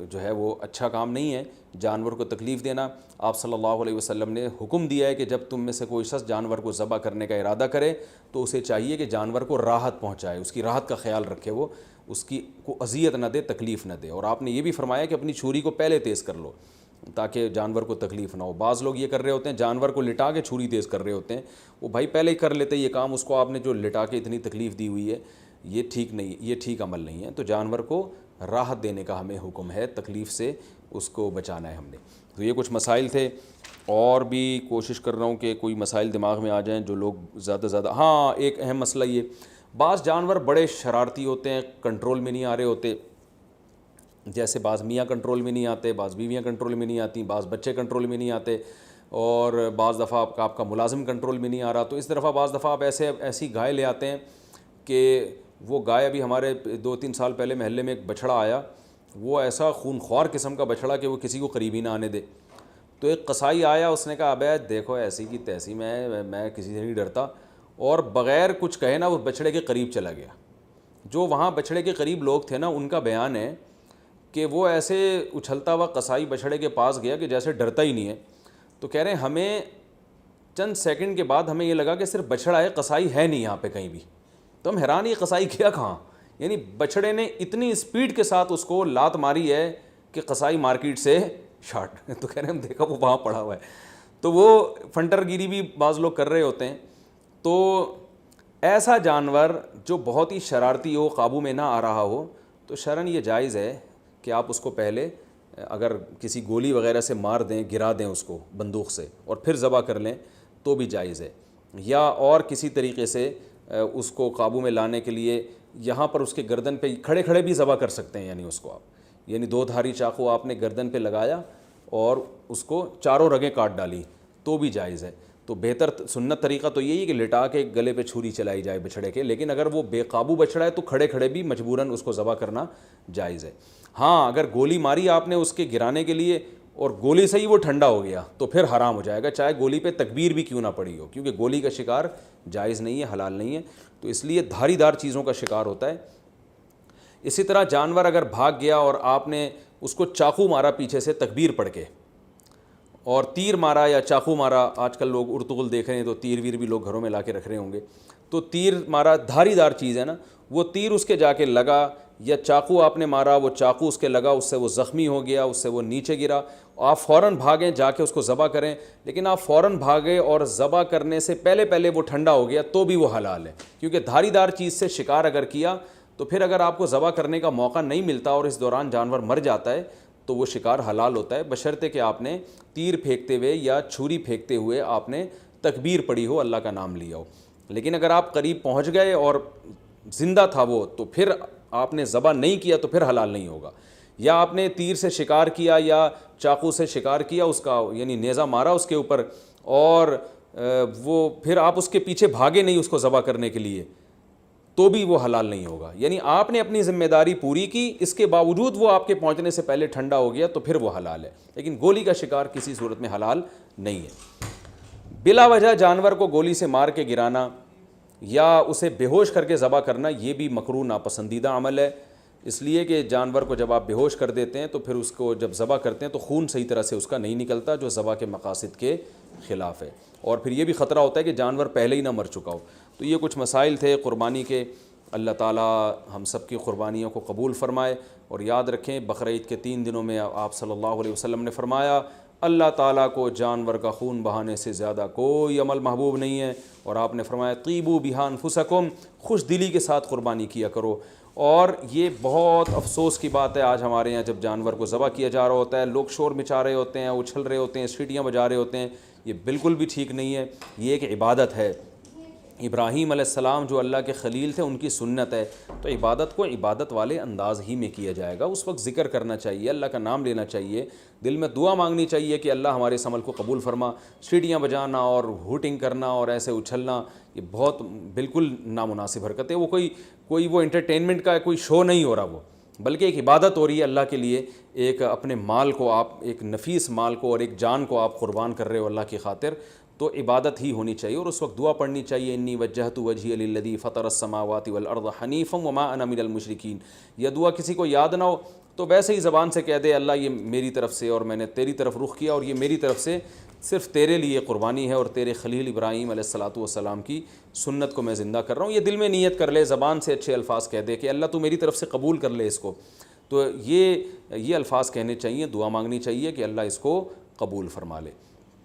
جو ہے وہ اچھا کام نہیں ہے جانور کو تکلیف دینا۔ آپ صلی اللہ علیہ وسلم نے حکم دیا ہے کہ جب تم میں سے کوئی شخص جانور کو ذبح کرنے کا ارادہ کرے تو اسے چاہیے کہ جانور کو راحت پہنچائے، اس کی راحت کا خیال رکھے، وہ اس کی کو اذیت نہ دے، تکلیف نہ دے۔ اور آپ نے یہ بھی فرمایا کہ اپنی چھری کو پہلے تیز کر لو تاکہ جانور کو تکلیف نہ ہو۔ بعض لوگ یہ کر رہے ہوتے ہیں، جانور کو لٹا کے چھری تیز کر رہے ہوتے ہیں، وہ بھائی پہلے ہی کر لیتے یہ کام، اس کو آپ نے جو لٹا کے اتنی تکلیف دی ہوئی ہے، یہ ٹھیک نہیں، یہ ٹھیک عمل نہیں ہے۔ تو جانور کو راحت دینے کا ہمیں حکم ہے، تکلیف سے اس کو بچانا ہے ہم نے۔ تو یہ کچھ مسائل تھے، اور بھی کوشش کر رہا ہوں کہ کوئی مسائل دماغ میں آ جائیں جو لوگ زیادہ زیادہ۔ ہاں ایک اہم مسئلہ یہ، بعض جانور بڑے شرارتی ہوتے ہیں، کنٹرول میں نہیں آ رہے ہوتے، جیسے بعض میاں کنٹرول میں نہیں آتے، بعض بیویاں کنٹرول میں نہیں آتی، بعض بچے کنٹرول میں نہیں آتے، اور بعض دفعہ آپ کا ملازم کنٹرول میں نہیں آ رہا، تو اس دفعہ بعض دفعہ آپ ایسی گائے لے آتے ہیں کہ وہ گائے، ابھی ہمارے 2-3 سال پہلے محلے میں ایک بچڑا آیا، وہ ایسا خون خوار قسم کا بچڑا کہ وہ کسی کو قریب ہی نہ آنے دے۔ تو ایک قصائی آیا، اس نے کہا ابے دیکھو ایسی کی تیسی، میں کسی سے نہیں ڈرتا، اور بغیر کچھ کہے نا وہ بچڑے کے قریب چلا گیا۔ جو وہاں بچڑے کے قریب لوگ تھے نا، ان کا بیان ہے کہ وہ ایسے اچھلتا ہوا قصائی بچڑے کے پاس گیا کہ جیسے ڈرتا ہی نہیں ہے۔ تو کہہ رہے ہیں ہمیں چند سیکنڈ کے بعد ہمیں یہ لگا کہ صرف بچڑا ہے، قصائی ہے نہیں یہاں پہ کہیں بھی۔ تو ہم حیران، یہ قصائی کیا کہاں، یعنی بچڑے نے اتنی اسپیڈ کے ساتھ اس کو لات ماری ہے کہ قصائی مارکیٹ سے شارٹ۔ تو کہہ رہے ہیں ہم دیکھا وہ وہاں پڑا ہوا ہے۔ تو وہ فنٹر گیری بھی بعض لوگ کر رہے ہوتے ہیں۔ تو ایسا جانور جو بہت ہی شرارتی ہو، قابو میں نہ آ رہا ہو، تو شرعاً یہ جائز ہے کہ آپ اس کو پہلے اگر کسی گولی وغیرہ سے مار دیں، گرا دیں اس کو بندوق سے، اور پھر ذبح کر لیں تو بھی جائز ہے، یا اور کسی طریقے سے اس کو قابو میں لانے کے لیے یہاں پر اس کے گردن پہ کھڑے کھڑے بھی ذبح کر سکتے ہیں، یعنی اس کو آپ، یعنی 2 دھاری چاقو آپ نے گردن پہ لگایا اور اس کو چاروں رگیں کاٹ ڈالی تو بھی جائز ہے۔ تو بہتر سنت طریقہ تو یہی ہے کہ لٹا کے گلے پہ چھری چلائی جائے بچھڑے کے، لیکن اگر وہ بے قابو بچھڑا ہے تو کھڑے کھڑے بھی مجبوراً اس کو ذبح کرنا جائز ہے۔ ہاں اگر گولی ماری آپ نے اس کے گرانے کے لیے اور گولی سے ہی وہ ٹھنڈا ہو گیا تو پھر حرام ہو جائے گا، چاہے گولی پہ تکبیر بھی کیوں نہ پڑی ہو، کیونکہ گولی کا شکار جائز نہیں ہے، حلال نہیں ہے، تو اس لیے دھاری دار چیزوں کا شکار ہوتا ہے۔ اسی طرح جانور اگر بھاگ گیا اور آپ نے اس کو چاقو مارا پیچھے سے تکبیر پڑھ کے، اور تیر مارا یا چاقو مارا، آج کل لوگ ارطغرل دیکھ رہے ہیں تو تیر ویر بھی لوگ گھروں میں لا کے رکھ رہے ہوں گے، تو تیر مارا، دھاری دار چیز ہے نا، وہ تیر اس کے جا کے لگا، یا چاقو آپ نے مارا، وہ چاقو اس کے لگا، اس سے وہ زخمی ہو گیا، اس سے وہ نیچے گرا، آپ فوراً بھاگیں جا کے اس کو ذبح کریں، لیکن آپ فوراً بھاگے اور ذبح کرنے سے پہلے وہ ٹھنڈا ہو گیا تو بھی وہ حلال ہے، کیونکہ دھاری دار چیز سے شکار اگر کیا تو پھر اگر آپ کو ذبح کرنے کا موقع نہیں ملتا اور اس دوران جانور مر جاتا ہے تو وہ شکار حلال ہوتا ہے، بشرطے کہ آپ نے تیر پھینکتے ہوئے یا چھری پھینکتے ہوئے آپ نے تکبیر پڑھی ہو، اللہ کا نام لیا ہو۔ لیکن اگر آپ قریب پہنچ گئے اور زندہ تھا وہ، تو پھر آپ نے ذبح نہیں کیا تو پھر حلال نہیں ہوگا، یا آپ نے تیر سے شکار کیا یا چاقو سے شکار کیا، اس کا یعنی نیزہ مارا اس کے اوپر، اور وہ پھر آپ اس کے پیچھے بھاگے نہیں اس کو ذبح کرنے کے لیے، تو بھی وہ حلال نہیں ہوگا۔ یعنی آپ نے اپنی ذمہ داری پوری کی، اس کے باوجود وہ آپ کے پہنچنے سے پہلے ٹھنڈا ہو گیا تو پھر وہ حلال ہے، لیکن گولی کا شکار کسی صورت میں حلال نہیں ہے۔ بلا وجہ جانور کو گولی سے مار کے گرانا یا اسے بے ہوش کر کے ذبح کرنا، یہ بھی مکروہ ناپسندیدہ عمل ہے، اس لیے کہ جانور کو جب آپ بے ہوش کر دیتے ہیں تو پھر اس کو جب ذبح کرتے ہیں تو خون صحیح طرح سے اس کا نہیں نکلتا، جو ذبح کے مقاصد کے خلاف ہے، اور پھر یہ بھی خطرہ ہوتا ہے کہ جانور پہلے ہی نہ مر چکا ہو۔ تو یہ کچھ مسائل تھے قربانی کے۔ اللہ تعالیٰ ہم سب کی قربانیوں کو قبول فرمائے، اور یاد رکھیں بقرہ عید کے 3 دنوں میں آپ صلی اللہ علیہ وسلم نے فرمایا اللہ تعالیٰ کو جانور کا خون بہانے سے زیادہ کوئی عمل محبوب نہیں ہے، اور آپ نے فرمایا طیبوا بہا انفسکم، خوش دلی کے ساتھ قربانی کیا کرو۔ اور یہ بہت افسوس کی بات ہے، آج ہمارے یہاں جب جانور کو ذبح کیا جا رہا ہوتا ہے لوگ شور مچا رہے ہوتے ہیں، اچھل رہے ہوتے ہیں، سیٹیاں بجا رہے ہوتے ہیں، یہ بالکل بھی ٹھیک نہیں ہے۔ یہ ایک عبادت ہے، ابراہیم علیہ السلام جو اللہ کے خلیل تھے ان کی سنت ہے، تو عبادت کو عبادت والے انداز ہی میں کیا جائے گا۔ اس وقت ذکر کرنا چاہیے، اللہ کا نام لینا چاہیے، دل میں دعا مانگنی چاہیے کہ اللہ ہمارے اس عمل کو قبول فرما۔ سیٹیاں بجانا اور ہوٹنگ کرنا اور ایسے اچھلنا یہ بہت بالکل نامناسب حرکت ہے۔ وہ کوئی وہ انٹرٹینمنٹ کا کوئی شو نہیں ہو رہا، وہ بلکہ ایک عبادت ہو رہی ہے اللہ کے لیے۔ ایک اپنے مال کو آپ، ایک نفیس مال کو اور ایک جان کو آپ قربان کر رہے ہو اللہ کی خاطر، تو عبادت ہی ہونی چاہیے، اور اس وقت دعا پڑھنی چاہیے انی وجہت وجہی للذی فطر السماوات والارض حنیفا وما انا من المشرکین۔ یہ دعا کسی کو یاد نہ ہو تو ویسے ہی زبان سے کہہ دے اللہ یہ میری طرف سے، اور میں نے تیری طرف رخ کیا، اور یہ میری طرف سے صرف تیرے لیے قربانی ہے، اور تیرے خلیل ابراہیم علیہ الصلاۃ والسلام کی سنت کو میں زندہ کر رہا ہوں۔ یہ دل میں نیت کر لے، زبان سے اچھے الفاظ کہہ دے کہ اللہ تو میری طرف سے قبول کر لے اس کو، تو یہ الفاظ کہنے چاہیے، دعا مانگنی چاہیے کہ اللہ اس کو قبول فرما لے۔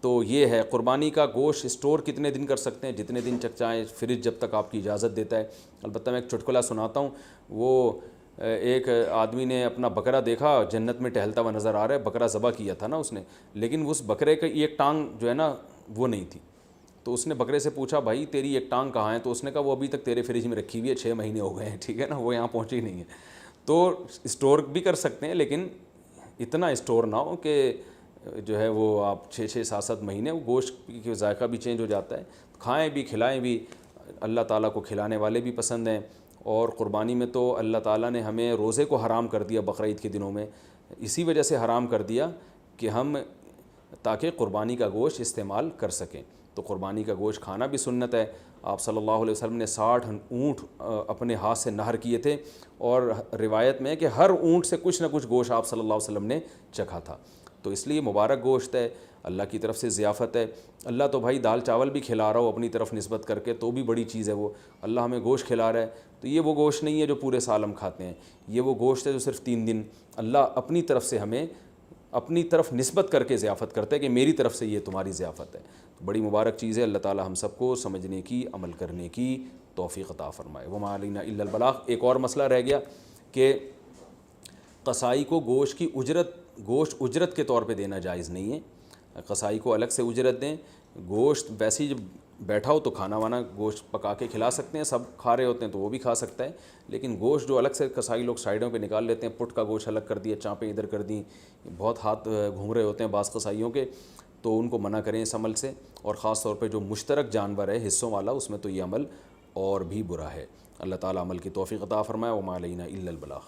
تو یہ ہے قربانی کا گوشت اسٹور کتنے دن کر سکتے ہیں، جتنے دن تک چاہیں، فریج جب تک آپ کی اجازت دیتا ہے۔ البتہ میں ایک چٹکلا سناتا ہوں، وہ ایک آدمی نے اپنا بکرا دیکھا جنت میں ٹہلتا ہوا نظر آ رہا ہے، بکرا ذبح کیا تھا نا اس نے، لیکن اس بکرے کا ایک ٹانگ جو ہے نا وہ نہیں تھی، تو اس نے بکرے سے پوچھا بھائی تیری ایک ٹانگ کہاں ہے؟ تو اس نے کہا وہ ابھی تک تیرے فریج میں رکھی ہوئی ہے، 6 مہینے ہو گئے ہیں، ٹھیک ہے نا، وہ یہاں پہنچی نہیں ہے۔ تو اسٹور بھی کر سکتے ہیں، لیکن اتنا اسٹور نہ ہو کہ جو ہے وہ آپ 6 7 مہینے، وہ گوشت کی ذائقہ بھی چینج ہو جاتا ہے۔ کھائیں بھی کھلائیں بھی، اللہ تعالیٰ کو کھلانے والے بھی پسند ہیں۔ اور قربانی میں تو اللہ تعالیٰ نے ہمیں روزے کو حرام کر دیا بقرہ عید کے دنوں میں، اسی وجہ سے حرام کر دیا کہ ہم تاکہ قربانی کا گوشت استعمال کر سکیں۔ تو قربانی کا گوشت کھانا بھی سنت ہے۔ آپ صلی اللہ علیہ وسلم نے 60 اونٹ اپنے ہاتھ سے نہر کیے تھے، اور روایت میں ہے کہ ہر اونٹ سے کچھ نہ کچھ گوشت آپ صلی اللہ علیہ وسلم نے چکھا تھا۔ تو اس لیے مبارک گوشت ہے، اللہ کی طرف سے ضیافت ہے۔ اللہ تو بھائی دال چاول بھی کھلا رہا ہو اپنی طرف نسبت کر کے تو بھی بڑی چیز ہے، وہ اللہ ہمیں گوشت کھلا رہا ہے، تو یہ وہ گوشت نہیں ہے جو پورے سال ہم کھاتے ہیں، یہ وہ گوشت ہے جو صرف 3 دن اللہ اپنی طرف سے ہمیں اپنی طرف نسبت کر کے ضیافت کرتا ہے کہ میری طرف سے یہ تمہاری ضیافت ہے۔ تو بڑی مبارک چیز ہے، اللہ تعالی ہم سب کو سمجھنے کی، عمل کرنے کی توفیق عطا فرمائے۔ وما علینا الا البلاغ۔ ایک اور مسئلہ رہ گیا کہ قصائی کو گوشت اجرت کے طور پہ دینا جائز نہیں ہے، قصائی کو الگ سے اجرت دیں۔ گوشت ویسے ہی جب بیٹھا ہو تو کھانا وانا گوشت پکا کے کھلا سکتے ہیں، سب کھا رہے ہوتے ہیں تو وہ بھی کھا سکتا ہے، لیکن گوشت جو الگ سے قصائی لوگ سائڈوں پہ نکال لیتے ہیں، پٹ کا گوشت الگ کر دیا، چانپیں ادھر کر دیں، بہت ہاتھ گھوم رہے ہوتے ہیں بعض قصائیوں کے، تو ان کو منع کریں اس عمل سے۔ اور خاص طور پہ جو مشترک جانور ہے حصوں والا، اس میں تو یہ عمل اور بھی برا ہے۔ اللہ تعالیٰ عمل کی توفیق عطا فرمائے۔ وما علینا الا البلاغ۔